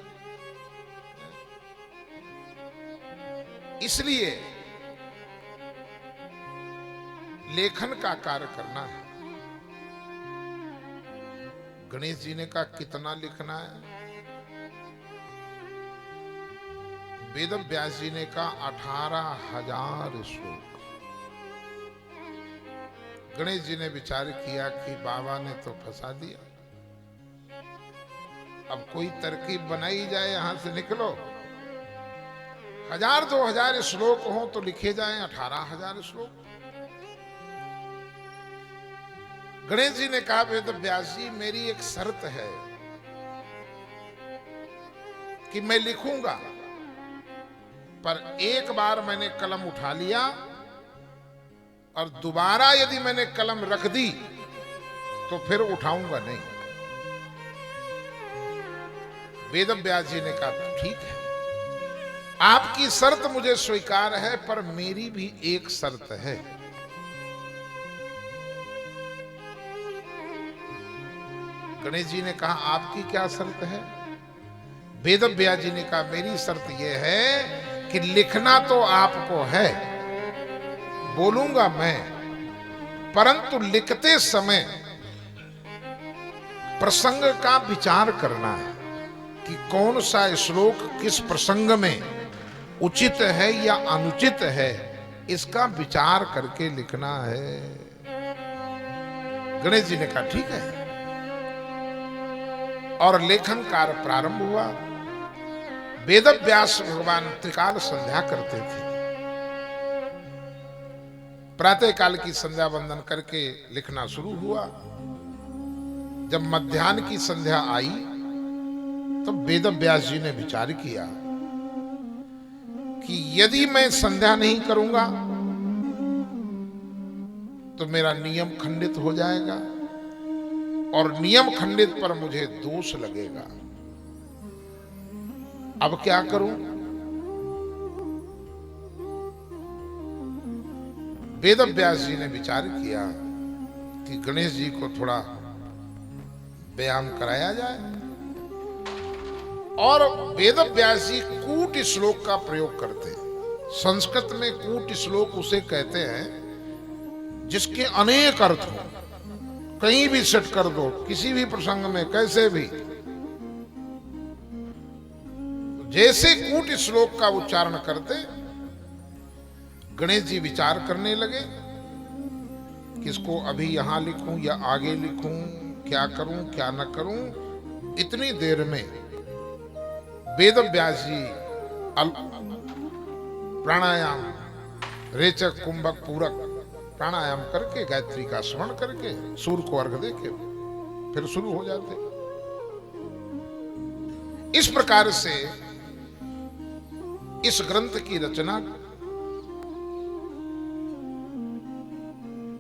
इसलिए लेखन का कार्य करना है। गणेश जी ने कहा कितना लिखना है? वेद व्यास जी ने कहा 18,000 श्लोक। गणेश जी ने विचार किया कि बाबा ने तो फंसा दिया, अब कोई तरकीब बनाई जाए, यहां से निकलो। 1000-2000 श्लोक हो तो लिखे जाएं 18,000 श्लोक। गणेश जी ने कहा वेद व्यास जी मेरी एक शर्त है कि मैं लिखूंगा, पर एक बार मैंने कलम उठा लिया और दोबारा यदि मैंने कलम रख दी तो फिर उठाऊंगा नहीं। वेद व्यास जी ने कहा ठीक है, आपकी शर्त मुझे स्वीकार है, पर मेरी भी एक शर्त है। गणेश जी ने कहा आपकी क्या शर्त है? वेद व्यास जी ने कहा मेरी शर्त यह है कि लिखना तो आपको है, बोलूंगा मैं, परंतु लिखते समय प्रसंग का विचार करना है कि कौन सा श्लोक किस प्रसंग में उचित है या अनुचित है, इसका विचार करके लिखना है। गणेश जी ने कहा ठीक है, और लेखन कार्य प्रारंभ हुआ। वेद व्यास भगवान त्रिकाल संध्या करते थे। प्रातः काल की संध्या वंदन करके लिखना शुरू हुआ। जब मध्याह्न की संध्या आई तो वेद व्यास जी ने विचार किया कि यदि मैं संध्या नहीं करूंगा तो मेरा नियम खंडित हो जाएगा और नियम खंडित पर मुझे दोष लगेगा। अब क्या करूं? वेद व्यास जी ने विचार किया, कि गणेश जी को थोड़ा व्यायाम कराया जाए। और वेद व्यास जी कूट श्लोक का प्रयोग करते हैं। संस्कृत में कूट श्लोक उसे कहते हैं जिसके अनेक अर्थ हो, कहीं भी सेट कर दो, किसी भी प्रसंग में, कैसे भी। जैसे कूट श्लोक का उच्चारण करते, गणेश जी विचार करने लगे कि इसको अभी यहां लिखूं या आगे लिखूं, क्या करूं क्या न करूं। इतनी देर में वेद व्यास जी प्राणायाम, रेचक, कुंभक, पूरक प्राणायाम करके, गायत्री का स्मरण करके, सूर्य को अर्घ देके फिर शुरू हो जाते। इस प्रकार से इस ग्रंथ की रचना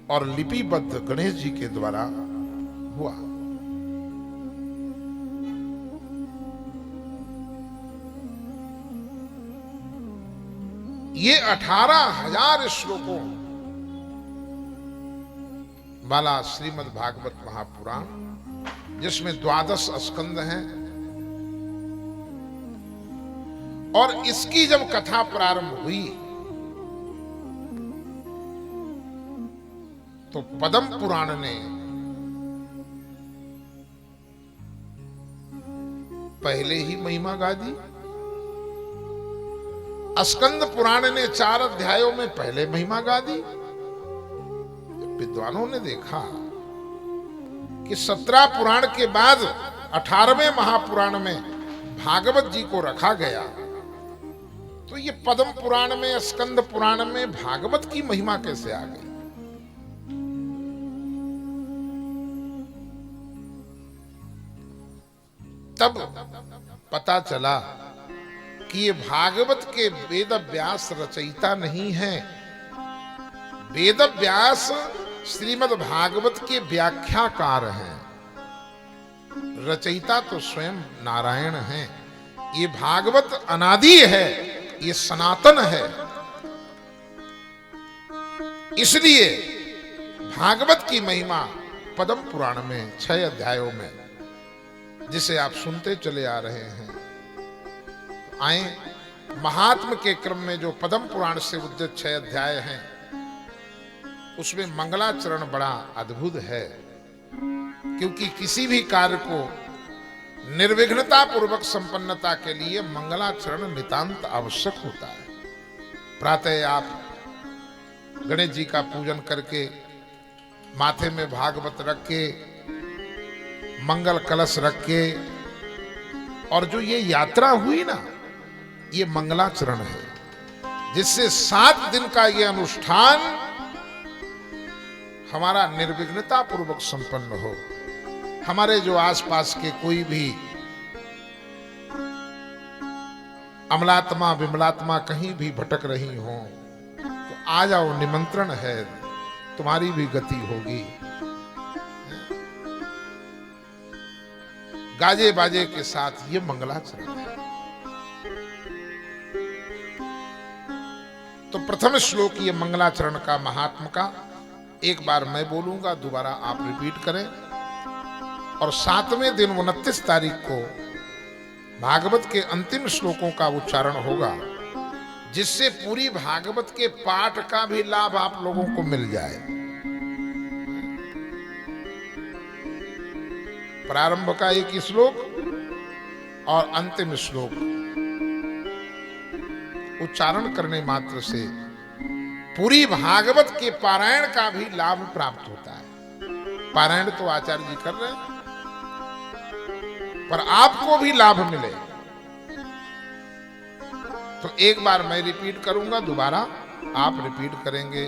और लिपिबद्ध गणेश जी के द्वारा हुआ। ये 18,000 श्लोकों वाला श्रीमद् भागवत महापुराण, जिसमें 12 स्कंद हैं, और इसकी जब कथा प्रारंभ हुई तो पद्म पुराण ने पहले ही महिमा गा दी। स्कंद पुराण ने 4 अध्यायों में पहले महिमा गा दी। विद्वानों ने देखा कि 17 पुराण के बाद 18वें महापुराण में भागवत जी को रखा गया, तो ये पद्म पुराण में, स्कंद पुराण में भागवत की महिमा कैसे आ गई। तब पता चला कि ये भागवत के वेद व्यास रचयिता नहीं है। वेद व्यास श्रीमद् भागवत के व्याख्याकार हैं, रचयिता तो स्वयं नारायण हैं। ये भागवत अनादि है, ये सनातन है। इसलिए भागवत की महिमा पद्म पुराण में 6 अध्यायों में, जिसे आप सुनते चले आ रहे हैं। आए महात्म के क्रम में जो पद्म पुराण से उद्धृत 6 अध्याय हैं, उसमें मंगलाचरण बड़ा अद्भुत है, क्योंकि किसी भी कार्य को निर्विघ्नता पूर्वक संपन्नता के लिए मंगलाचरण नितांत आवश्यक होता है। प्रातः आप गणेश जी का पूजन करके, माथे में भागवत रख के, मंगल कलश रख के, और जो ये यात्रा हुई ना, ये मंगलाचरण है, जिससे 7 दिन का ये अनुष्ठान हमारा निर्विघ्नता पूर्वक संपन्न हो। हमारे जो आसपास के कोई भी अमलात्मा विमलात्मा कहीं भी भटक रही हो, तो आ जाओ, निमंत्रण है, तुम्हारी भी गति होगी। गाजे बाजे के साथ ये मंगलाचरण है। तो प्रथम श्लोक ये मंगलाचरण का महात्म का एक बार मैं बोलूंगा, दोबारा आप रिपीट करें। और 7वें दिन 29 तारीख को भागवत के अंतिम श्लोकों का उच्चारण होगा, जिससे पूरी भागवत के पाठ का भी लाभ आप लोगों को मिल जाए। प्रारंभ का एक श्लोक और अंतिम श्लोक उच्चारण करने मात्र से पूरी भागवत के पारायण का भी लाभ प्राप्त होता है। पारायण तो आचार्य जी कर रहे हैं, पर आपको भी लाभ मिले। तो एक बार मैं रिपीट करूंगा, दोबारा आप रिपीट करेंगे।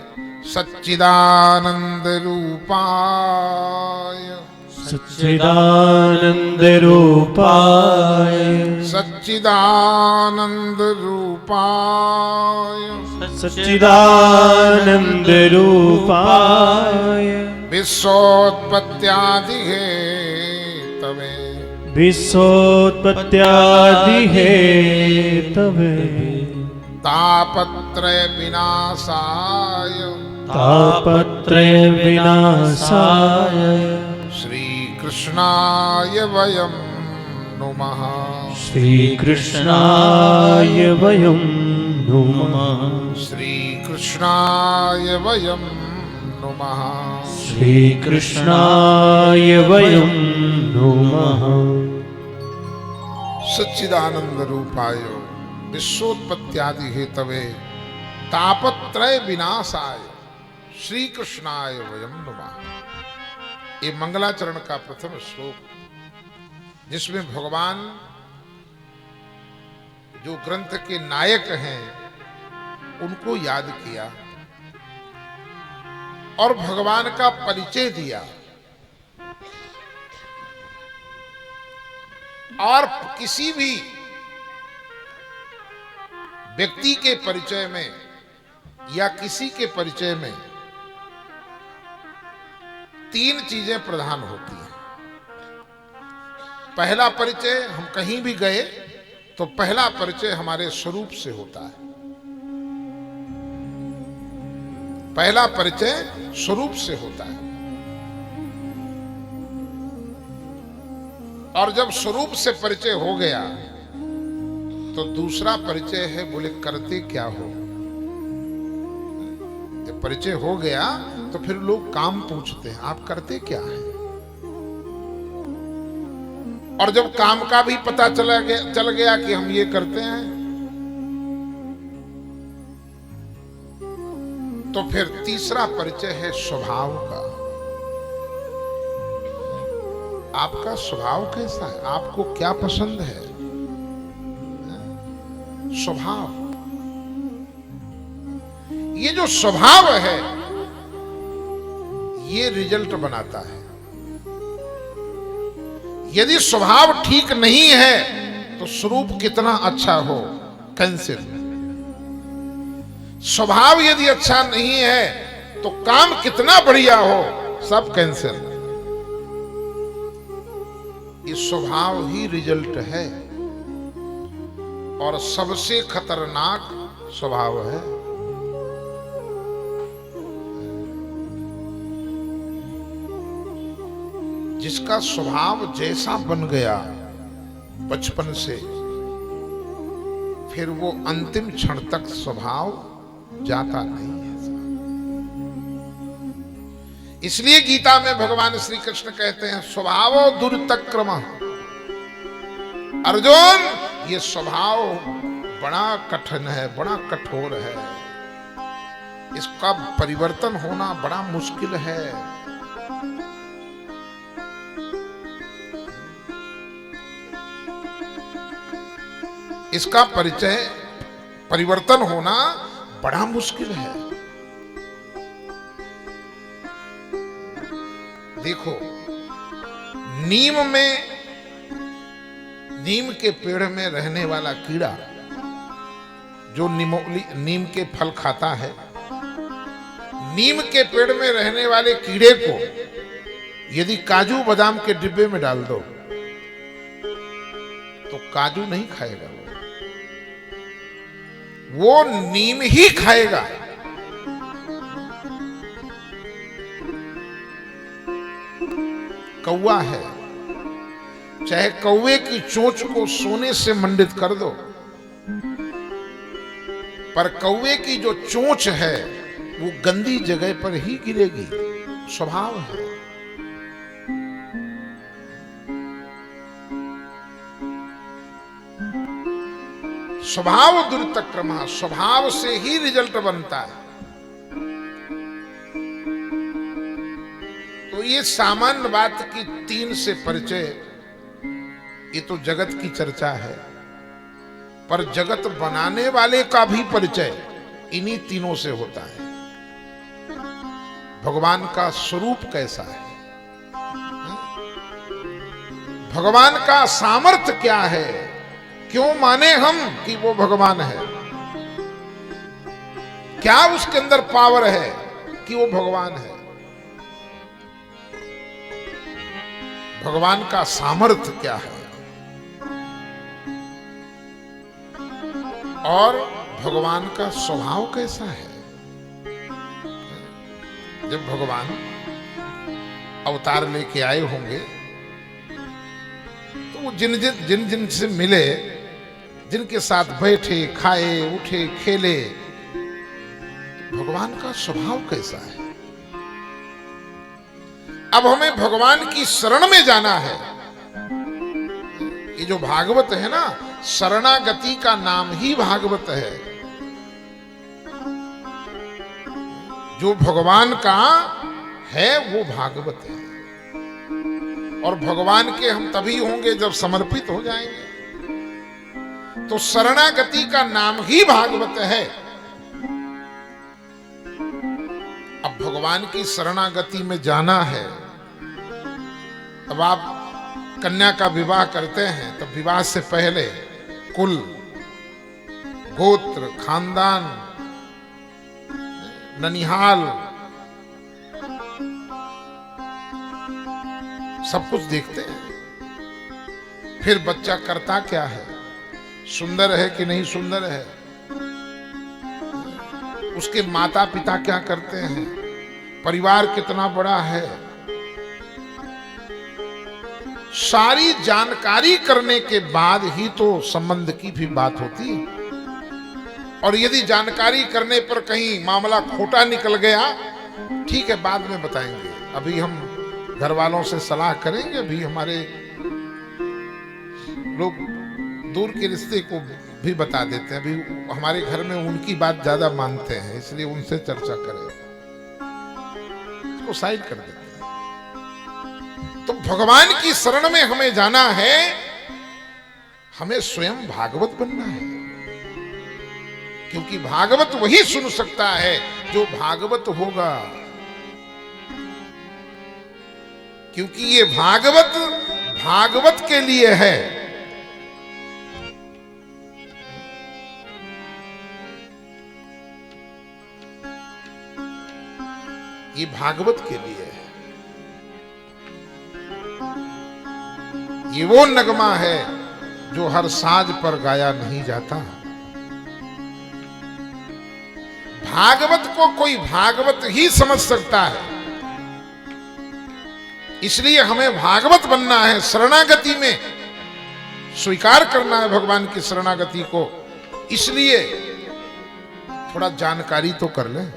सच्चिदानंद रूपाय, सच्चिदानंद रूपाय, सच्चिदानंद रूपाय, सच्चिदानंद रूपाय, विश्वोत्पत्त्यादि हेतवे, विश्वोत्पत्त्यादि हेतवे, तापत्रय विनाशाय, तापत्रय विनाशाय श्री कृष्णाय वयं नुमः। श्री कृष्णाय वयं नुमः। श्री कृष्णाय वयं नुमः। श्री कृष्णाय वयं नुमः। सच्चिदानंद रूपाय विश्वोत्पत्त्यादि हेतवे तापत्रय विनाशाय श्री कृष्णाय वयं नुमः। ये मंगलाचरण का प्रथम श्लोक, जिसमें भगवान जो ग्रंथ के नायक हैं उनको याद किया और भगवान का परिचय दिया। और किसी भी व्यक्ति के परिचय में या किसी के परिचय में तीन चीजें प्रधान होती हैं। पहला परिचय, हम कहीं भी गए तो पहला परिचय हमारे स्वरूप से होता है। पहला परिचय स्वरूप से होता है। और जब स्वरूप से परिचय हो गया तो दूसरा परिचय है, बोले करते क्या हो। जब परिचय हो गया तो फिर लोग काम पूछते हैं, आप करते क्या हैं। और जब काम का भी पता चल गया कि हम ये करते हैं, तो फिर तीसरा परिचय है स्वभाव का। आपका स्वभाव कैसा है, आपको क्या पसंद है। स्वभाव, ये जो स्वभाव है ये रिजल्ट बनाता है। यदि स्वभाव ठीक नहीं है तो स्वरूप कितना अच्छा हो, कैंसिल। स्वभाव यदि अच्छा नहीं है तो काम कितना बढ़िया हो, सब कैंसिल। ये स्वभाव ही रिजल्ट है और सबसे खतरनाक स्वभाव है। जिसका स्वभाव जैसा बन गया बचपन से, फिर वो अंतिम क्षण तक स्वभाव जाता नहीं है। इसलिए गीता में भगवान श्री कृष्ण कहते हैं स्वभावो दुर्तक्रम। अर्जुन, ये स्वभाव बड़ा कठिन है, बड़ा कठोर है, इसका परिवर्तन होना बड़ा मुश्किल है। इसका परिवर्तन होना बड़ा मुश्किल है। देखो, नीम के पेड़ में रहने वाला कीड़ा जो नीम के फल खाता है, नीम के पेड़ में रहने वाले कीड़े को यदि काजू बादाम के डिब्बे में डाल दो तो काजू नहीं खाएगा, वो नीम ही खाएगा। कौवा है, चाहे कौवे की चोंच को सोने से मंडित कर दो, पर कौवे की जो चोंच है वो गंदी जगह पर ही गिरेगी। स्वभाव है। स्वभाव दुर्तक्रम, स्वभाव से ही रिजल्ट बनता है। तो ये सामान्य बात की तीन से परिचय, ये तो जगत की चर्चा है, पर जगत बनाने वाले का भी परिचय इन्हीं तीनों से होता है। भगवान का स्वरूप कैसा है, भगवान का सामर्थ्य क्या है, क्यों माने हम कि वो भगवान है, क्या उसके अंदर पावर है कि वो भगवान है। भगवान का सामर्थ्य क्या है और भगवान का स्वभाव कैसा है। जब भगवान अवतार लेके आए होंगे तो वो जिन जिन से मिले, जिनके साथ बैठे, खाए, उठे, खेले, भगवान का स्वभाव कैसा है। अब हमें भगवान की शरण में जाना है। ये जो भागवत है ना, शरणागति का नाम ही भागवत है। जो भगवान का है वो भागवत है। और भगवान के हम तभी होंगे जब समर्पित हो जाएंगे। तो शरणागति का नाम ही भागवत है। अब भगवान की शरणागति में जाना है। अब आप कन्या का विवाह करते हैं तो विवाह से पहले कुल, गोत्र, खानदान, ननिहाल, सब कुछ देखते हैं। फिर बच्चा करता क्या है, सुंदर है कि नहीं सुंदर है, उसके माता पिता क्या करते हैं, परिवार कितना बड़ा है, सारी जानकारी करने के बाद ही तो संबंध की भी बात होती है। और यदि जानकारी करने पर कहीं मामला खोटा निकल गया, ठीक है बाद में बताएंगे, अभी हम घर वालों से सलाह करेंगे, अभी हमारे लोग दूर के रिश्ते को भी बता देते हैं, अभी हमारे घर में उनकी बात ज्यादा मानते हैं, इसलिए उनसे चर्चा करें, इसको साइड कर देते हैं। तो भगवान की शरण में हमें जाना है, हमें स्वयं भागवत बनना है। क्योंकि भागवत वही सुन सकता है जो भागवत होगा। क्योंकि ये भागवत भागवत के लिए है। ये भागवत के लिए है। ये वो नगमा है जो हर साज पर गाया नहीं जाता। भागवत को कोई भागवत ही समझ सकता है। इसलिए हमें भागवत बनना है, शरणागति में स्वीकार करना है भगवान की शरणागति को। इसलिए थोड़ा जानकारी तो कर लें।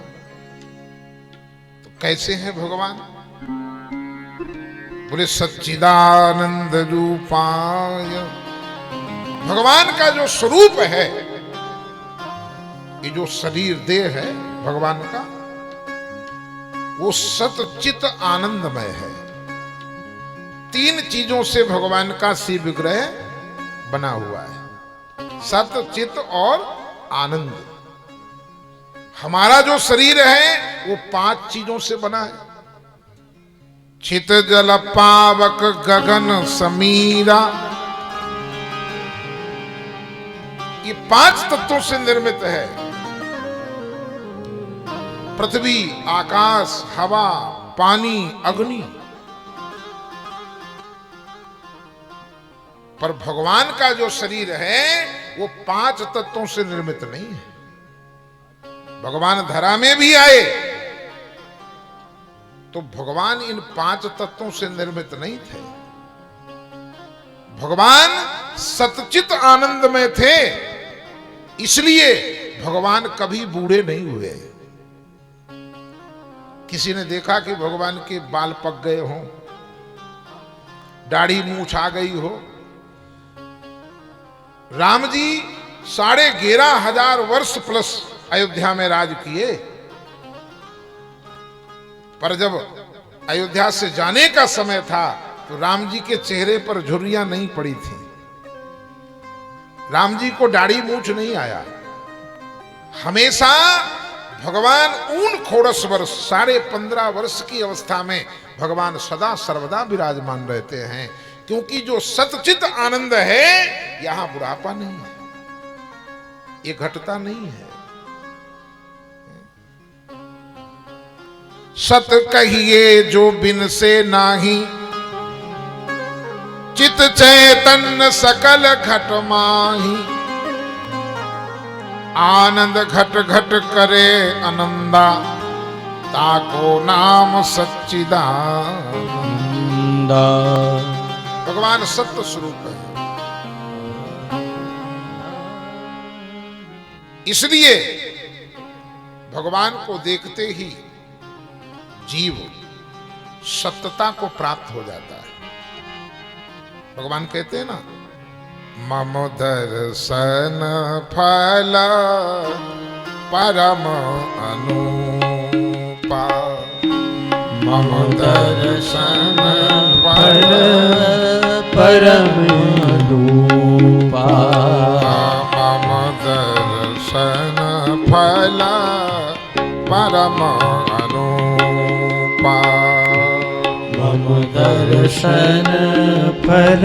तो कैसे हैं भगवान? बोले सच्चिदानंद रूपाय। भगवान का जो स्वरूप है, ये जो शरीर देह है भगवान का, वो सतचित आनंदमय है। तीन चीजों से भगवान का शिव विग्रह बना हुआ है, सत, चित और आनंद। हमारा जो शरीर है वो 5 चीजों से बना है। चित जल पावक गगन समीरा, ये 5 तत्वों से निर्मित है। पृथ्वी, आकाश, हवा, पानी, अग्नि। पर भगवान का जो शरीर है वो 5 तत्वों से निर्मित नहीं है। भगवान धरा में भी आए तो भगवान इन 5 तत्वों से निर्मित नहीं थे। भगवान सतचित आनंद में थे, इसलिए भगवान कभी बूढ़े नहीं हुए। किसी ने देखा कि भगवान के बाल पक गए हों, दाढ़ी मूछ आ गई हो? राम जी 11,500 वर्ष प्लस अयोध्या में राज किए, पर जब अयोध्या से जाने का समय था तो राम जी के चेहरे पर झुर्रियां नहीं पड़ी थी। राम जी को दाढ़ी मूछ नहीं आया। हमेशा भगवान 49 वर्ष 15.5 वर्ष की अवस्था में भगवान सदा सर्वदा विराजमान रहते हैं। क्योंकि जो सतचित आनंद है, यहां बुढ़ापा नहीं है, ये घटता नहीं है। सत कहिए जो बिन से नाही, चित चैतन्य सकल घट माही। आनंद घट घट करे आनंदा, ताको नाम सच्चिदानंद। भगवान सत्य स्वरूप है, इसलिए भगवान को देखते ही जीव सत्यता को प्राप्त हो जाता है। भगवान कहते हैं ना, मम दर्शन फल परम अनुपा। मम दर्शन फल परम अनुपा। मम दर्शन फल परम अनुपा। मम दर्शन फल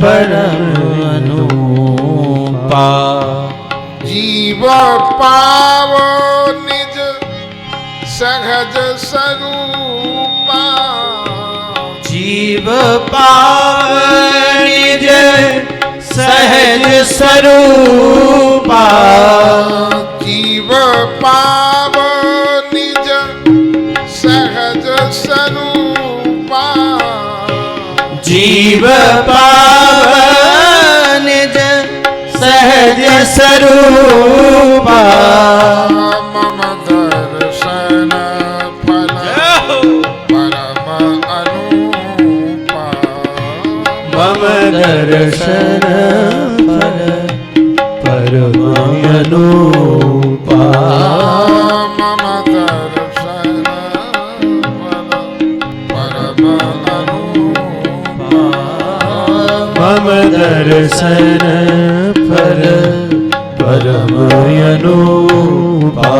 परम अनुपा। जीव पाव निज सहज स्वरूपा। जीव पाव निज सहज स्वरूपा। जीव पाव निज सहज स्वरूपा। जीव पाव निज सहज स्वरूपा। मम दर्शन फल परम अनुपा। मम दर्शन फल परम अनुपा। मम दर्शन फल परम अनुपा। मम दर्शन फल परम अनुपा।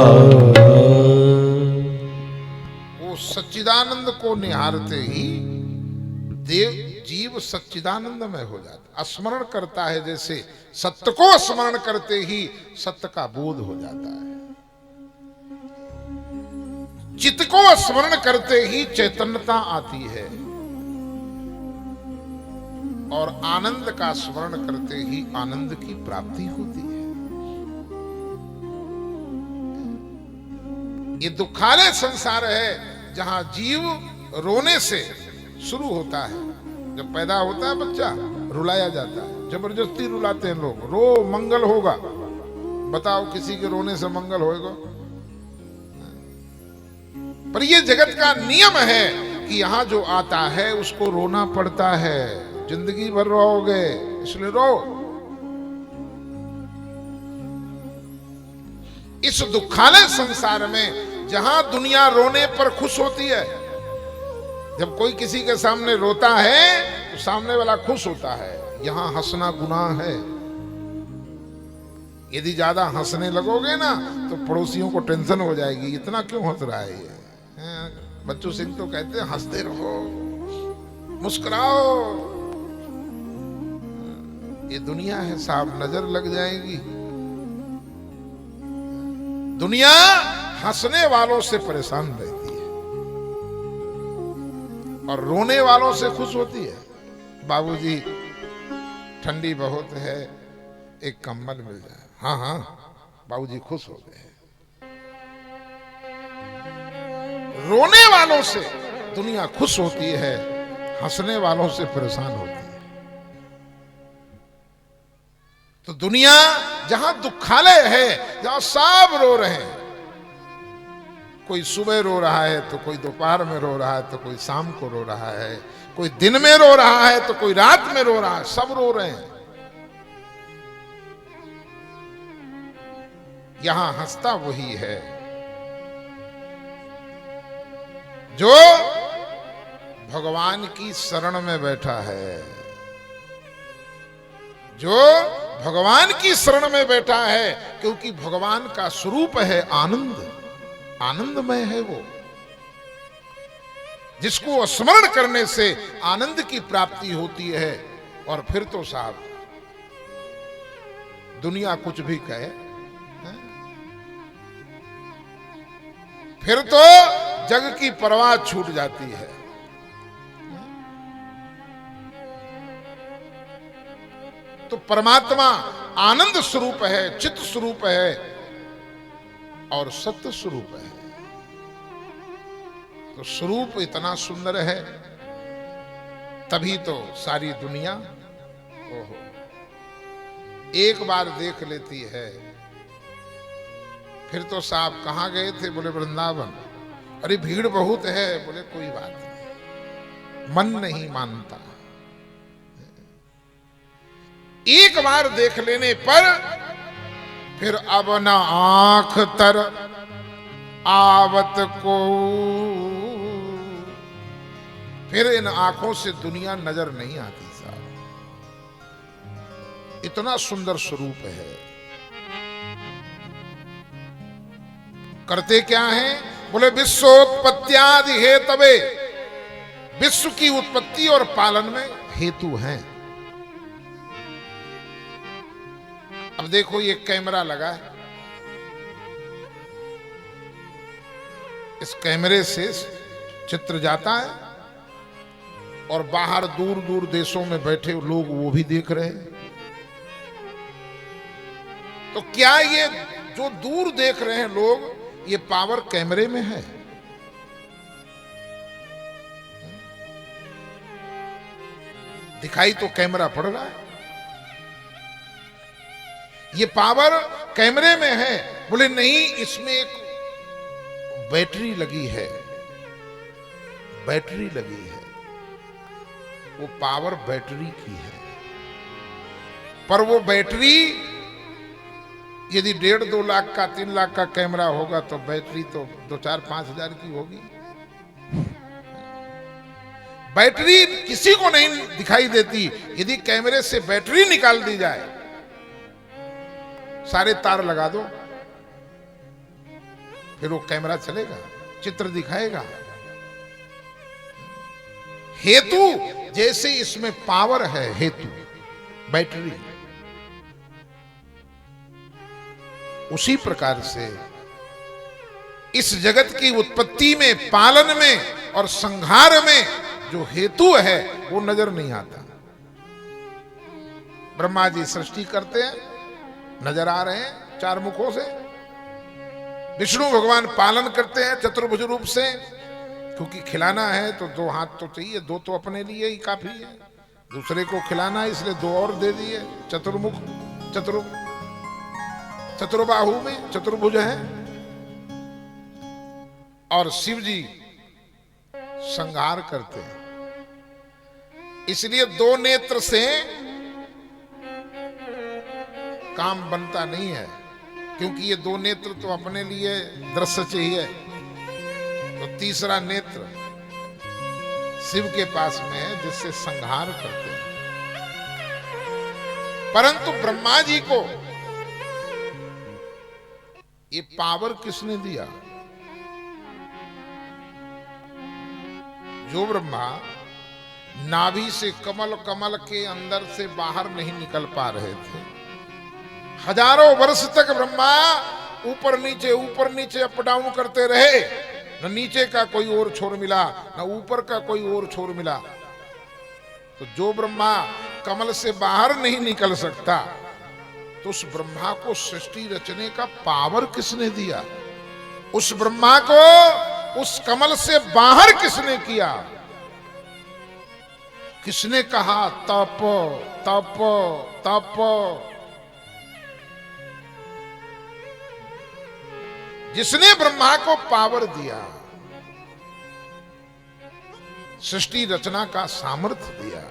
वो सच्चिदानंद को निहारते ही देव जीव सच्चिदानंदमय हो जाता, स्मरण करता है। जैसे सत्य को स्मरण करते ही सत्य का बोध हो जाता है। चित्त को स्मरण करते ही चैतन्यता आती है, और आनंद का स्मरण करते ही आनंद की प्राप्ति होती है। ये दुखालय संसार है, जहां जीव रोने से शुरू होता है। जब पैदा होता है बच्चा, रुलाया जाता है, जबरदस्ती रुलाते हैं लोग, रो मंगल होगा। बताओ किसी के रोने से मंगल होएगा? पर ये जगत का नियम है कि यहां जो आता है उसको रोना पड़ता है। जिंदगी भर रोओगे, इसलिए रो। इस दुखालय संसार में जहां दुनिया रोने पर खुश होती है, जब कोई किसी के सामने रोता है तो सामने वाला खुश होता है। यहां हंसना गुनाह है। यदि ज्यादा हंसने लगोगे ना तो पड़ोसियों को टेंशन हो जाएगी, इतना क्यों हंस रहा है ये? बच्चू सिंह तो कहते हैं हंसते रहो, मुस्कुराओ। ये दुनिया है साहब, नजर लग जाएगी। दुनिया हंसने वालों से परेशान रहती है और रोने वालों से खुश होती है। बाबूजी ठंडी बहुत है, एक कंबल मिल जाए। हाँ हाँ, बाबूजी खुश हो गए। रोने वालों से दुनिया खुश होती है, हंसने वालों से परेशान होती है। तो दुनिया जहां दुखालय है, जहां सब रो रहे हैं, कोई सुबह रो रहा है तो कोई दोपहर में रो रहा है तो कोई शाम को रो रहा है, कोई दिन में रो रहा है तो कोई रात में रो रहा है, सब रो रहे हैं। यहां हंसता वही है जो भगवान की शरण में बैठा है। जो भगवान की शरण में बैठा है, क्योंकि भगवान का स्वरूप है आनंद, आनंदमय है वो। जिसको स्मरण करने से आनंद की प्राप्ति होती है। और फिर तो साहब दुनिया कुछ भी कहे, फिर तो जग की परवाह छूट जाती है। तो परमात्मा आनंद स्वरूप है, चित्त स्वरूप है और सत्य स्वरूप है। तो स्वरूप इतना सुंदर है, तभी तो सारी दुनिया ओहो एक बार देख लेती है। फिर तो साहब कहाँ गए थे? बोले वृंदावन। अरे भीड़ बहुत है। बोले कोई बात नहीं, मन नहीं मानता। एक बार देख लेने पर फिर अब न आंख तर आवत को, फिर इन आंखों से दुनिया नजर नहीं आती साहब। इतना सुंदर स्वरूप है। करते क्या है? बोले विश्वोत्पत्त्यादि हेतवे, विश्व की उत्पत्ति और पालन में हेतु हैं। अब देखो ये कैमरा लगा है, इस कैमरे से चित्र जाता है और बाहर दूर दूर देशों में बैठे लोग वो भी देख रहे हैं। तो क्या ये जो दूर देख रहे हैं लोग, ये पावर कैमरे में है? दिखाई तो कैमरा पड़ रहा है, ये पावर कैमरे में है। बोले नहीं, इसमें एक बैटरी लगी है, बैटरी लगी है, वो पावर बैटरी की है। पर वो बैटरी यदि 1.5-2 लाख का 3 लाख का कैमरा होगा तो बैटरी तो 2-4-5 हजार की होगी। बैटरी किसी को नहीं दिखाई देती। यदि कैमरे से बैटरी निकाल दी जाए, सारे तार लगा दो, फिर वो कैमरा चलेगा, चित्र दिखाएगा। हेतु जैसे इसमें पावर है, हेतु बैटरी, उसी प्रकार से इस जगत की उत्पत्ति में, पालन में और संहार में जो हेतु है वो नजर नहीं आता। ब्रह्मा जी सृष्टि करते हैं, नजर आ रहे हैं 4 मुखों से। विष्णु भगवान पालन करते हैं चतुर्भुज रूप से, क्योंकि खिलाना है तो 2 हाथ तो चाहिए, 2 तो अपने लिए ही काफी है, दूसरे को खिलाना है इसलिए 2 और दे दिए। चतुर्मुख, चतुर्बाहु में चतुर्भुज है। और शिव जी संहार करते हैं, इसलिए 2 नेत्र से काम बनता नहीं है, क्योंकि ये 2 नेत्र तो अपने लिए दृश्य चाहिए। तो तीसरा नेत्र शिव के पास में है, जिससे संहार करते हैं। परंतु ब्रह्मा जी को ये पावर किसने दिया? जो ब्रह्मा नाभि से कमल, कमल के अंदर से बाहर नहीं निकल पा रहे थे, हजारों वर्ष तक ब्रह्मा ऊपर नीचे अप डाउन करते रहे, न नीचे का कोई और छोर मिला, न ऊपर का कोई और छोर मिला। तो जो ब्रह्मा कमल से बाहर नहीं निकल सकता, तो उस ब्रह्मा को सृष्टि रचने का पावर किसने दिया? उस ब्रह्मा को उस कमल से बाहर किसने किया? किसने कहा तप तप तप? जिसने ब्रह्मा को पावर दिया, सृष्टि रचना का सामर्थ्य दिया,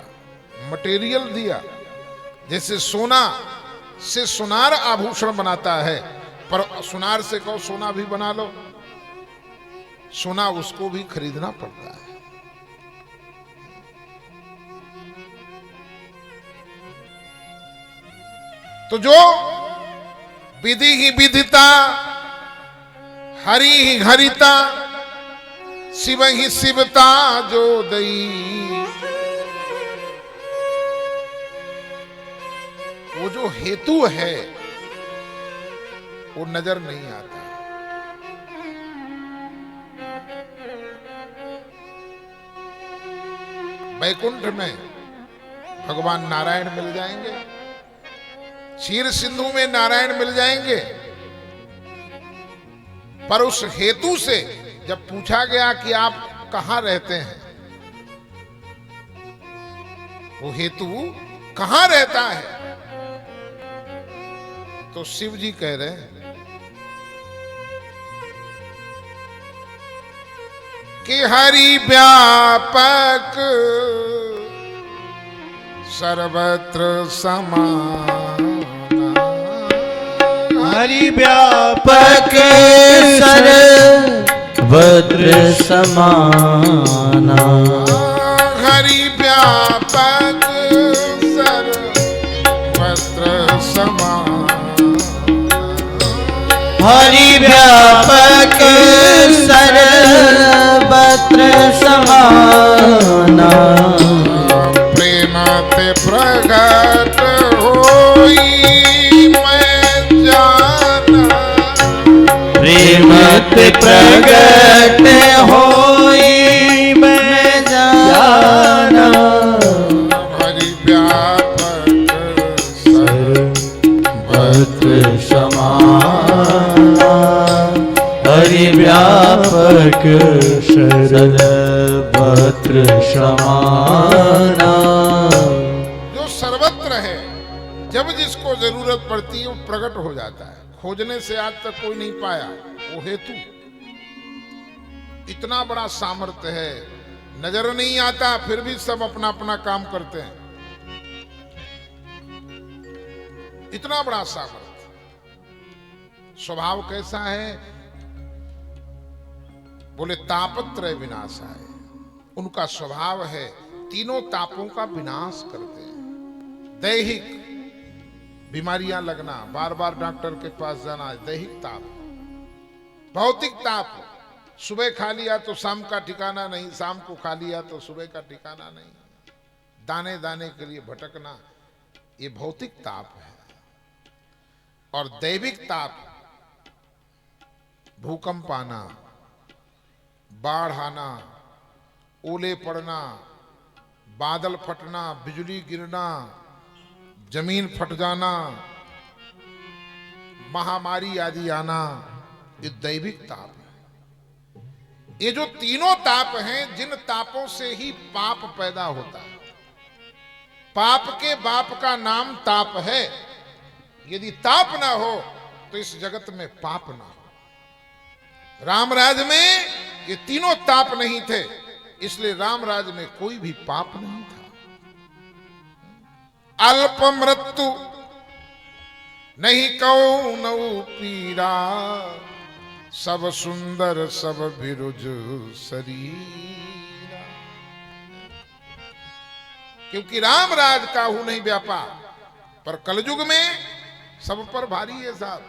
मटेरियल दिया। जैसे सोना से सुनार आभूषण बनाता है, पर सुनार से कहो सोना भी बना लो, सोना उसको भी खरीदना पड़ता है। तो जो विधि ही विधिता, हरि ही हरिता, शिव ही शिवता जो दई, वो जो हेतु है वो नजर नहीं आता। वैकुंठ में भगवान नारायण मिल जाएंगे, क्षीर सिंधु में नारायण मिल जाएंगे, पर उस हेतु से जब पूछा गया कि आप कहां रहते हैं, वो हेतु कहां रहता है? तो शिव जी कह रहे हैं कि हरि व्यापक सर्वत्र समाना, हरि व्यापक सर्वत्र समाना, हरि व्यापक सर्वत्र समाना, हरि व्यापक सर्वत्र समाना, प्रेम ते प्रगट होई मैं जाना, प्रेम ते प्रगट होई मैं जाना, हरि व्यापक सर्वत्र समाना, हरि व्यापक सर्वत्र समाना, जो सर्वत्र है, जब जिसको जरूरत पड़ती है वो प्रकट हो जाता है। खोजने से आज तक कोई नहीं पाया, वो हेतु इतना बड़ा सामर्थ्य है, नजर नहीं आता फिर भी सब अपना अपना काम करते हैं, इतना बड़ा सामर्थ्य। स्वभाव कैसा है? बोले तापत्रय विनाशाय, उनका स्वभाव है तीनों तापों का विनाश करते हैं। दैहिक बीमारियां लगना, बार बार डॉक्टर के पास जाना, दैहिक ताप। भौतिक ताप, सुबह खा लिया तो शाम का ठिकाना नहीं, शाम को खा लिया तो सुबह का ठिकाना नहीं, दाने दाने के लिए भटकना, ये भौतिक ताप है। और दैविक ताप, भूकंप आना, बाढ़ आना, ओले पड़ना, बादल फटना, बिजली गिरना, जमीन फट जाना, महामारी आदि आना, ये दैविक ताप है। ये जो तीनों ताप हैं, जिन तापों से ही पाप पैदा होता है। पाप के बाप का नाम ताप है। यदि ताप ना हो तो इस जगत में पाप ना हो। रामराज में ये तीनों ताप नहीं थे, इसलिए रामराज में कोई भी पाप नहीं था। अल्प मृत्यु नहीं कौनौ पीरा, सब सुंदर सब बिरुज शरीरा। क्योंकि रामराज काहू नहीं व्यापा, पर कलयुग में सब पर भारी है साहब।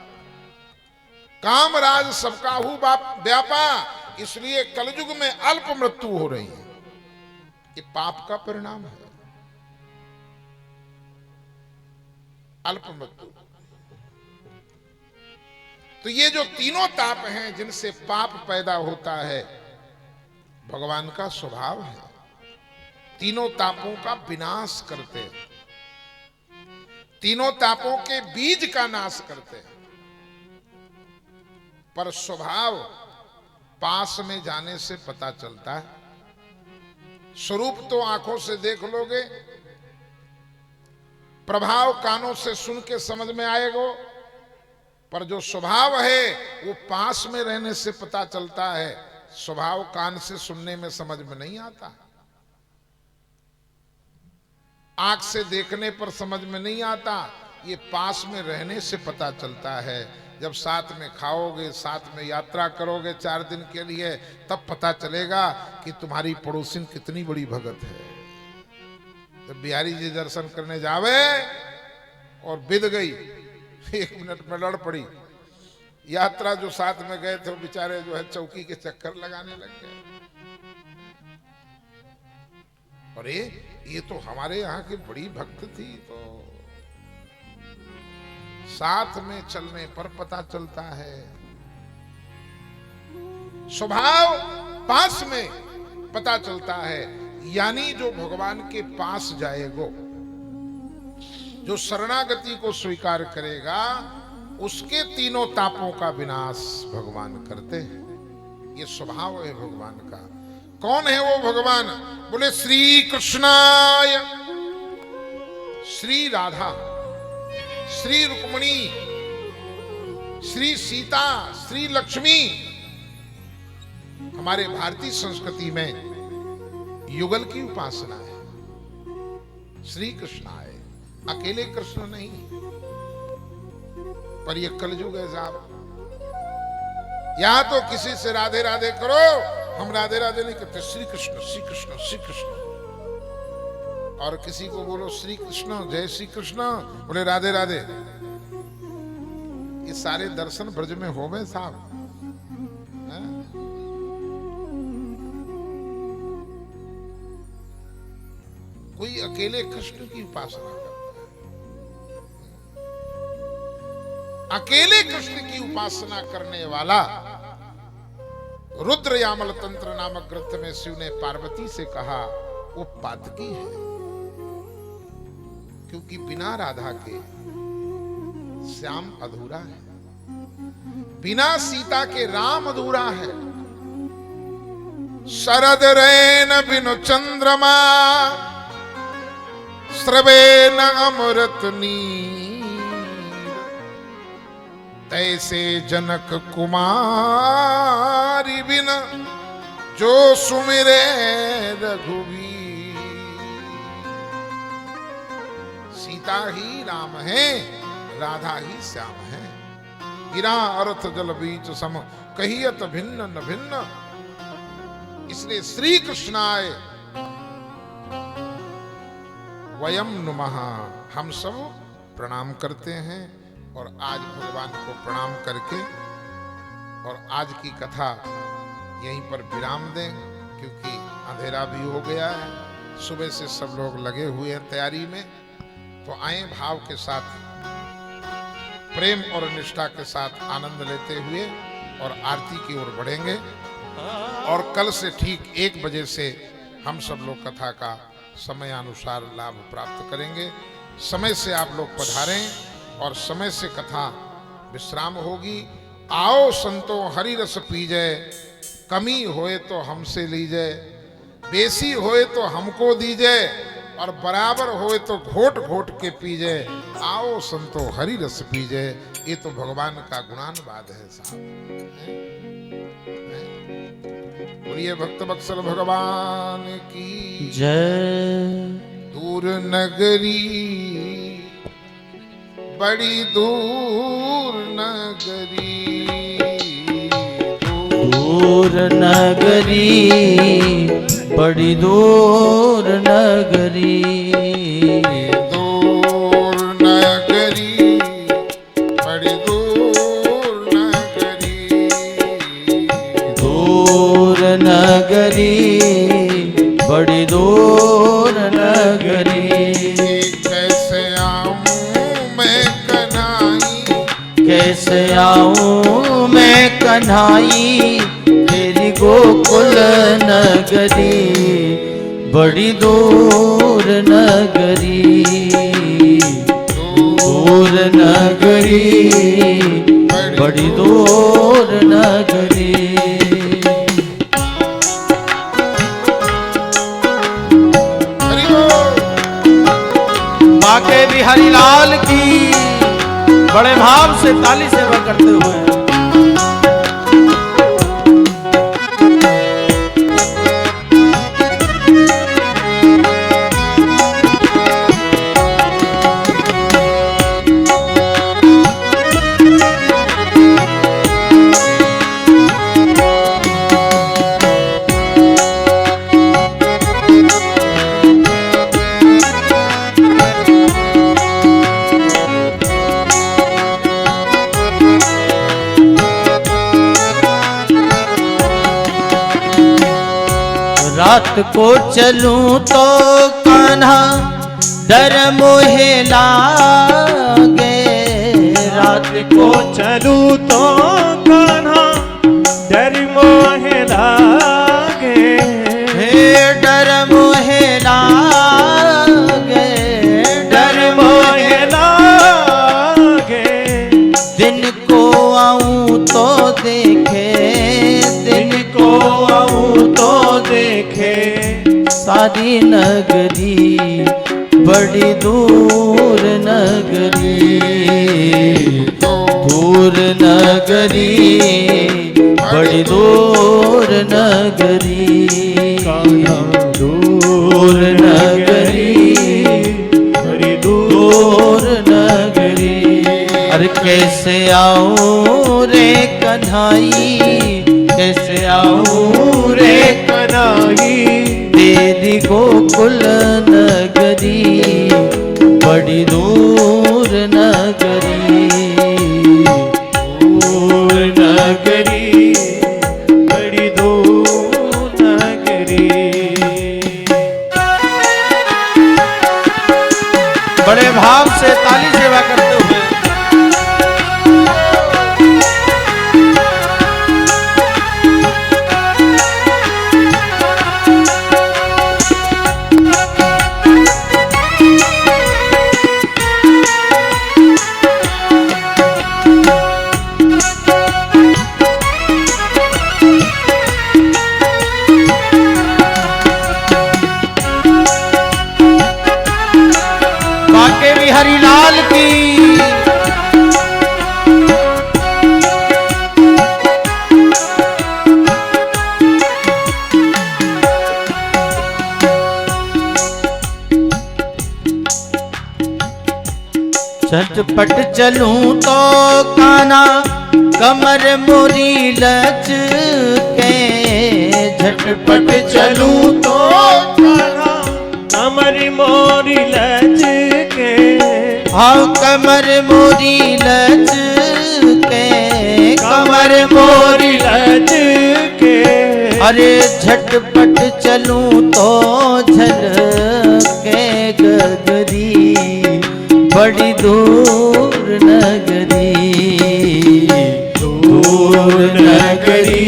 कामराज सबका हु व्यापा, इसलिए कलयुग में अल्प मृत्यु हो रही है। ये पाप का परिणाम है, अल्प मृत्यु। तो ये जो तीनों ताप हैं जिनसे पाप पैदा होता है, भगवान का स्वभाव है तीनों तापों का विनाश करते हैं, तीनों तापों के बीज का नाश करते हैं। पर स्वभाव पास में जाने से पता चलता है। स्वरूप तो आंखों से देख लोगे, प्रभाव कानों से सुन के समझ में आएगा, पर जो स्वभाव है वो पास में रहने से पता चलता है। स्वभाव कान से सुनने में समझ में नहीं आता, आंख से देखने पर समझ में नहीं आता, ये पास में रहने से पता चलता है। जब साथ में खाओगे, साथ में यात्रा करोगे 4 दिन के लिए, तब पता चलेगा कि तुम्हारी पड़ोसिन कितनी बड़ी भगत है। जब बिहारी जी दर्शन करने जावे और बिद गई, 1 मिनट में लड़ पड़ी, यात्रा जो साथ में गए थे वो बेचारे जो है चौकी के चक्कर लगाने लग गए। अरे ये तो हमारे यहाँ की बड़ी भक्त थी। तो साथ में चलने पर पता चलता है। स्वभाव पास में पता चलता है। यानी जो भगवान के पास जाएगो, जो शरणागति को स्वीकार करेगा, उसके तीनों तापों का विनाश भगवान करते हैं। ये स्वभाव है भगवान का। कौन है वो भगवान? बोले श्री कृष्णाय। श्री राधा, श्री रुक्मिणी, श्री सीता, श्री लक्ष्मी। हमारे भारतीय संस्कृति में युगल की उपासना है। श्री कृष्णाय, अकेले कृष्ण नहीं। पर ये कलयुग है साहब, यहां तो किसी से राधे राधे करो, हम राधे राधे नहीं करते, श्री कृष्ण श्री कृष्ण श्री कृष्ण। और किसी को बोलो श्री कृष्ण जय श्री कृष्ण, बोले राधे राधे। ये सारे दर्शन ब्रज में हो गए साहब। कोई अकेले कृष्ण की उपासना करता है। अकेले कृष्ण की उपासना करने वाला, रुद्र यामल तंत्र नामक ग्रंथ में शिव ने पार्वती से कहा वो पातकी है, क्योंकि बिना राधा के श्याम अधूरा है, बिना सीता के राम अधूरा है। शरद रैन बिनु चंद्रमा, स्रवेन अमृत नीर, तैसे जनक कुमारी बिन जो सुमिरे रघुवीर। सीता ही राम है, राधा ही श्याम है। गिरा अर्थ जल बीच सम, कहियत भिन्न न भिन्न। इसलिए श्री कृष्णाय वयम नुमः, हम सब प्रणाम करते हैं। और आज भगवान को प्रणाम करके और आज की कथा यहीं पर विराम दें, क्योंकि अंधेरा भी हो गया है। सुबह से सब लोग लगे हुए हैं तैयारी में। तो आए भाव के साथ, प्रेम और निष्ठा के साथ आनंद लेते हुए और आरती की ओर बढ़ेंगे। और कल से ठीक 1 बजे से हम सब लोग कथा का समय अनुसार लाभ प्राप्त करेंगे। समय से आप लोग पधारें और समय से कथा विश्राम होगी। आओ संतो हरि रस पीजै, कमी होए तो हमसे लीजै, बेसी होए तो हमको दीजै, और बराबर होए तो घोट घोट के पीजै। आओ संतो हरि रस पीजै। ये तो भगवान का गुणानुवाद है साहब। बोलिए भक्त वत्सल भगवान की जय। दूर नगरी, बड़ी दूर नगरी, दूर नगरी, बड़ी दूर नगरी, दूर नगरी, बड़ी दूर नगरी, दूर नगरी, बड़ी दूर नगरी। कैसे आऊं मैं कन्हाई, कैसे आऊं मैं कन्हाई, तेरी गोकुल नगरी, बड़ी दूर नगरी, दूर नगरी, बड़ी दूर नगरी। बाके बिहारी लाल की बड़े भाव से ताली सेवा करते हुए रात को चलूं तो कान्हा डर मोहे लागे, रात को चलूं तो कान्हा डर मोहे लागे, हे डर मोहे लागे, डर मोहे लागे। दिन को आऊं तो देखे, दिन को आऊं तो देखे, नगरी बड़ी दूर नगरी, दूर नगरी बड़ी दूर नगरी, दूर नगरी बड़ी दूर नगरी। अरे कैसे आऊं रे कन्हाई, कैसे आऊं रे कन्हाई, तेरी गोकुल नगरी बड़ी दूर नगरी, दूर नगरी बड़ी दूर नगरी। बड़े भाव से ताली सेवा करते हुए हरिलाल की झटपट चलूं तो काना कमर मोरी लचके, झटपट चलूं तो काना कमर मोरी लचके, हाँ कमर मोरी लचके, कमर मोरी लचके। अरे झटपट चलूं तो झलके गगरी बड़ी दूर नगरी, दूर नगरी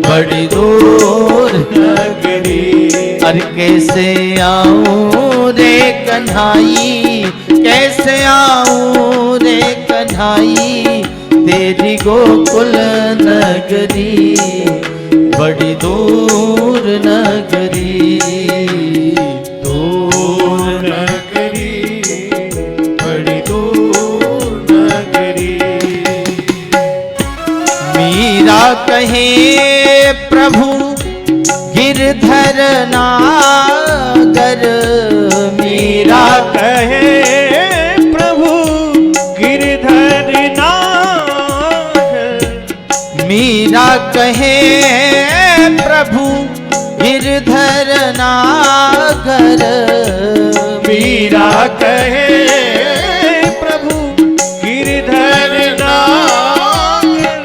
बड़ी दूर नगरी। अरे कैसे आऊं रे कन्हाई, कैसे आऊं रे कन्हाई, तेरी गोकुल नगरी बड़ी दूर नगरी, दूर नगरी बड़ी दूर नगरी। मीरा कहे प्रभु गिरधर नागर, मीरा कहे प्रभु गिरधर नागर, मीरा कहे प्रभु गिरधर नागर, मीरा कहे प्रभु गिरधर नागर।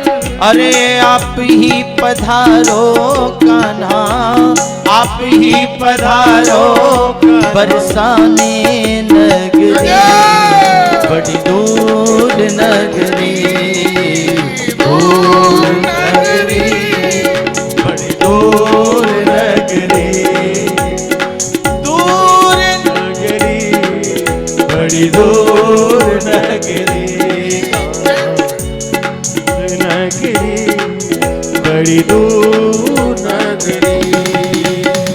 अरे आप ही पधारो कान्हा, आप ही पधारो बरसाने नगरी बड़ी दूर नगरी, दूर नगरी बड़ी दूर नगरी, दूर नगरी बड़ी दूर नगरी, नगरी बड़ी दूर नगरी।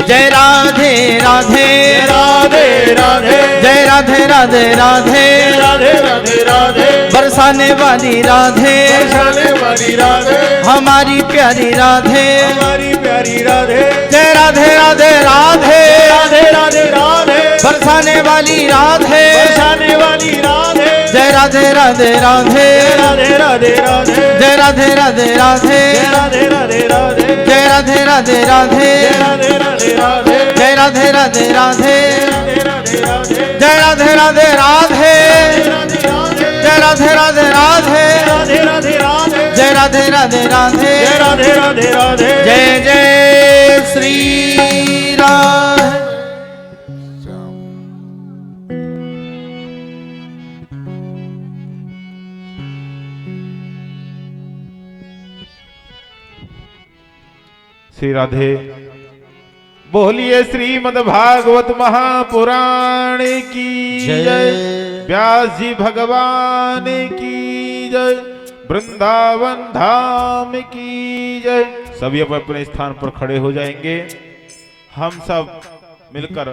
जय राधे राधे राधे राधे, जय राधे राधे राधे राधे राधे राधे, बरसाने वाली राधे, बरसाने वाली राधे, हमारी प्यारी राधे, हमारी प्यारी राधे। जय राधे राधे राधे राधे राधे राधे, बरसाने वाली राधे, बरसाने वाली राधे। जय राधे राधे राधे राधे राधे राधे, जय राधे राधे राधे राधे राधे राधे, जय राधे राधे राधे राधे राधे राधे, जय राधे राधे राधे जय राधे राधे राधे, जय राधे राधे राधे, जय राधे राधे राधे, राधे राधे राधे, जय जय श्री राधे। श्री राधे। बोलिए श्रीमद् भागवत महापुराण की जय, व्यास जी भगवान की जय, वृंदावन धाम की जय। सभी अपने अपने स्थान पर खड़े हो जाएंगे। हम सब मिलकर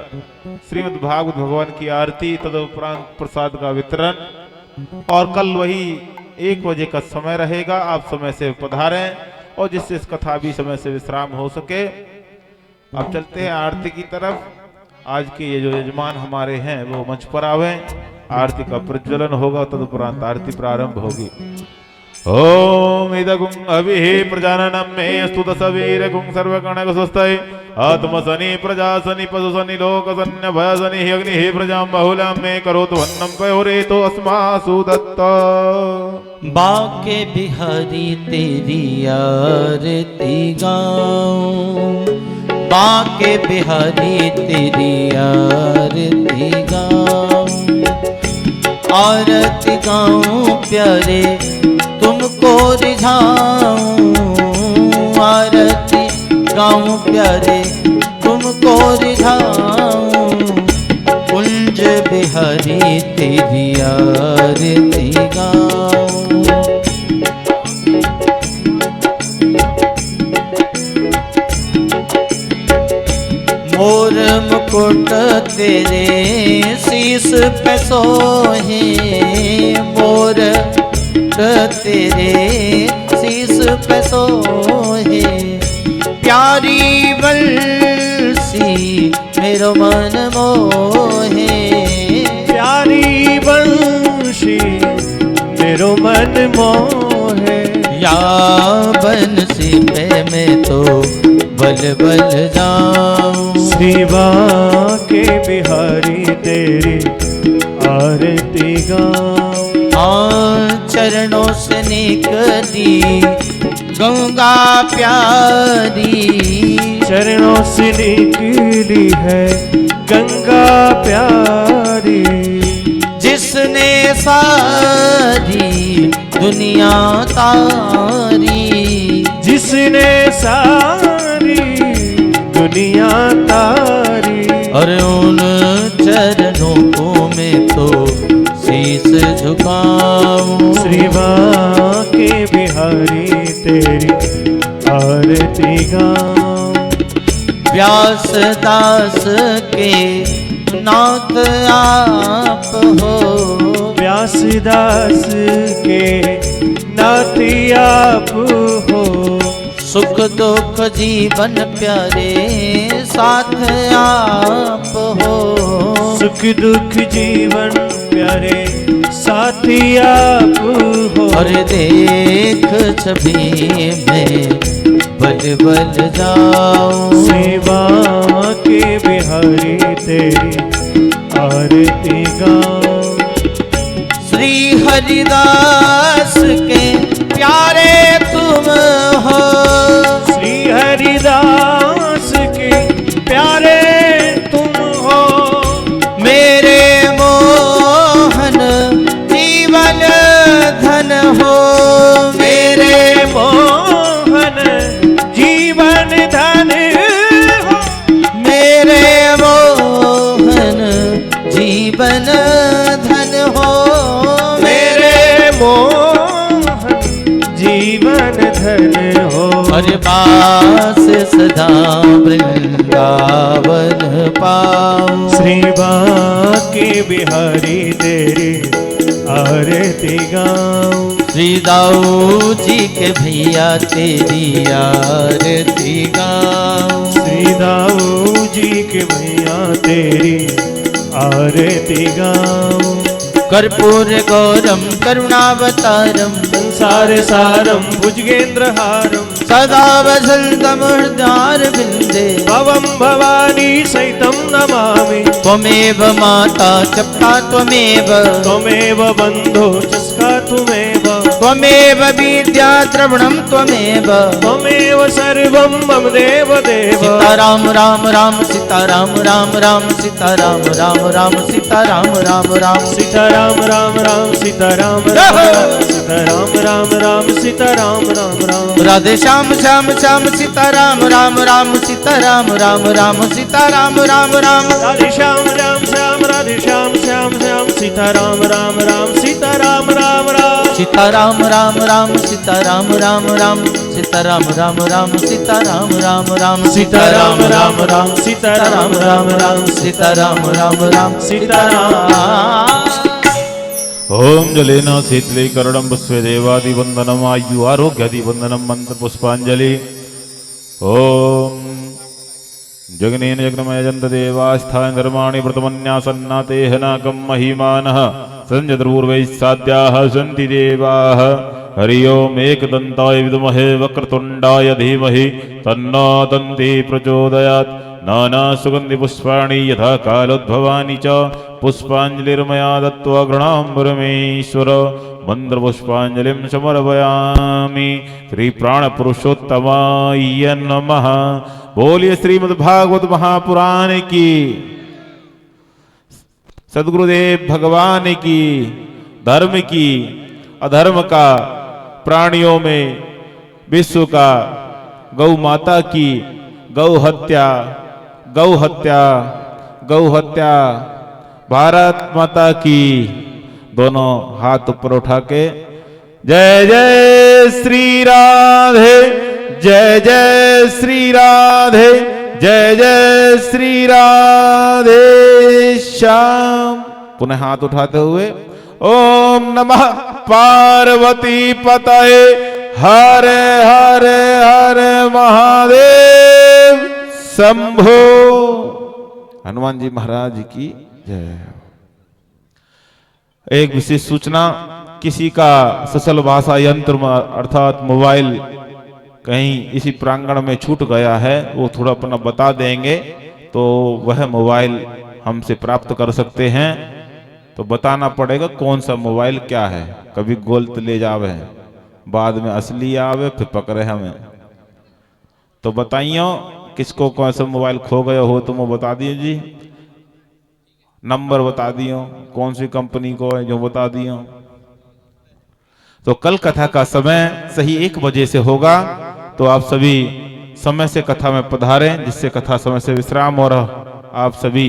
श्रीमद् भागवत भगवान की आरती, तदुपरांत प्रसाद का वितरण, और कल वही 1 बजे का समय रहेगा। आप समय से पधारें और जिससे इस कथा भी समय से विश्राम हो सके। अब चलते हैं आरती की तरफ। आज के ये जो यजमान हमारे हैं वो मंच पर आवे, आरती का प्रज्वलन होगा, तदुपरांत आरती प्रारंभ होगी। ओम इदगुं अभिः प्रजाननं मे अस्तु दशवीरगुं सर्वगणक स्वस्ति आत्मसनि प्रजासनि पशुसनि लोकसन्य भयसनि अग्निः प्रजां बहुलां मे करोतु अन्नं पयोरेतो अस्मासु दत्त। बाके बिहारी तेरी आरती गाऊं, बाके बिहारी तेरी आरती गाऊं, आरती गाऊं प्यारे तुमको रिझाऊं, आरती गाऊं प्यारे तुमको रिझाऊं, कुंज बिहारी तेरी आरती गाऊं। मोर मुकुट तेरे शीस पे सोहे, मोर तेरे शीस पे सोहे, प्यारी बंसी मेरो मन मोहे, प्यारी बंशी मेरो मन मोहे, या बंसी पे मैं तो बल बल जाऊं। श्री बाके बिहारी तेरी आरती गाऊं, चरणों से निकली गंगा प्यारी, चरणों से निकली है गंगा प्यारी, जिसने सारी दुनिया तारी, जिसने सारी दुनिया तारी, और उन चरणों को मैं तो शीस झुकाऊं। श्री बाके बिहारी तेरी आरती गाऊं, व्यास दास के नाथ आप हो, व्यासदास के नाती आप हो, सुख दुख जीवन प्यारे साथ आप हो, सुख दुख जीवन प्यारे साथी आप हो, और देख छवि में बल बल जाऊं। सेवा के बिहारी तेरी आरती गाऊं, श्री हरिदास के प्यारे तुम हो, श्री हरिदास के प्यारे तुम हो, मेरे मोहन जीवन धन हो, मेरे मोहन जीवन धन हो, मेरे मोहन जीवन धन हो, मेरे मोहन जीवन धन हो, और पास सदा वृंदावन पाऊं। श्री बाके बिहारी तेरी आरती गाऊं, श्री दाऊ जी के भैया तेरी आरती गाऊं, श्री दाऊ जी के भैया तेरी आरती गाऊं, कर्पूर गौरम करुणावतारम संसार सारम भुजगेंद्रहारम सदा वसंतम हृदय बिंदे भवम भवानी सहितं नमामि, त्वमेव माता चप्ता त्वमेव, त्वमेव बंधो चस्का त्वमेव, त्वमेव विद्या द्रवणम त्वमेव, त्वमेव सर्वं मम देव देव। सीताराम राम राम सीताराम राम राम सीताराम राम राम सीताराम राम राम सीताराम राम राम सीताराम राम राम सीताराम राम राम सीताराम राम राम, राधे श्याम श्याम श्याम सीताराम राम राम सीताराम राम राम सीताराम राम राम, राधे श्याम राम श्याम राधे श्याम श्याम श्याम सीताराम राम राम सीताराम राम राम। सीताराम राम राम सीताराम राम राम सीताराम राम राम सीताराम राम राम सीताराम राम राम सीताराम राम राम सीताराम राम राम सीताराम। ओम जलेन शीतलीकरणं पुष्पदेवादिवंदनम आयु आरोग्यादिवंदनम मंत्र पुष्पांजलि। ओम जगनेन जगन्मय जंत देवास्थान धर्माणि व्रतमन्यासन्नाते हनाकं महिमानः संजद्रूर्वैः साध्याः सन्ति देवाः। हरि ओम एकदन्ताय विद्महे वक्रतुण्डाय धीमहि तन्नो दन्ती प्रचोदयात्। नाना सुगंधि पुष्पाणि यथा कालोद्भवानि च पुष्पांजलिर्मया दत्त्वा गृणाम्बरमेश्वर। मंत्र पुष्पांजलिं समर्पयामि। श्री प्राण पुरुषोत्तमाय नमः। बोलिए श्रीमद्भागवत महापुराण की, सद्गुरुदेव भगवान की, धर्म की, अधर्म का, प्राणियों में विश्व का, गौ माता की, गौ हत्या, गौ हत्या, गौ हत्या, भारत माता की। दोनों हाथ ऊपर उठा के जय जय श्री राधे, जय जय श्री राधे, जय जय श्री राधे श्याम। पुनः हाथ उठाते हुए ओम नमः पार्वती पतये हरे हरे हरे महादेव शंभो। हनुमान जी महाराज की जय। एक विशेष सूचना, किसी का ससल भाषा यंत्र अर्थात मोबाइल कहीं इसी प्रांगण में छूट गया है, वो थोड़ा अपना बता देंगे तो वह मोबाइल हमसे प्राप्त कर सकते हैं। तो बताना पड़ेगा कौन सा मोबाइल क्या है, कभी गोल्त ले जावे बाद में असली आवे फिर पकड़े हमें। तो बताइयो किसको कौन सा मोबाइल खो गया हो तो वो बता दियो जी, नंबर बता दियो, कौन सी कंपनी को है जो बता दियो। तो कल कथा का समय सही 1 बजे से होगा, तो आप सभी समय से कथा में पधारें, जिससे कथा समय से विश्राम और आप सभी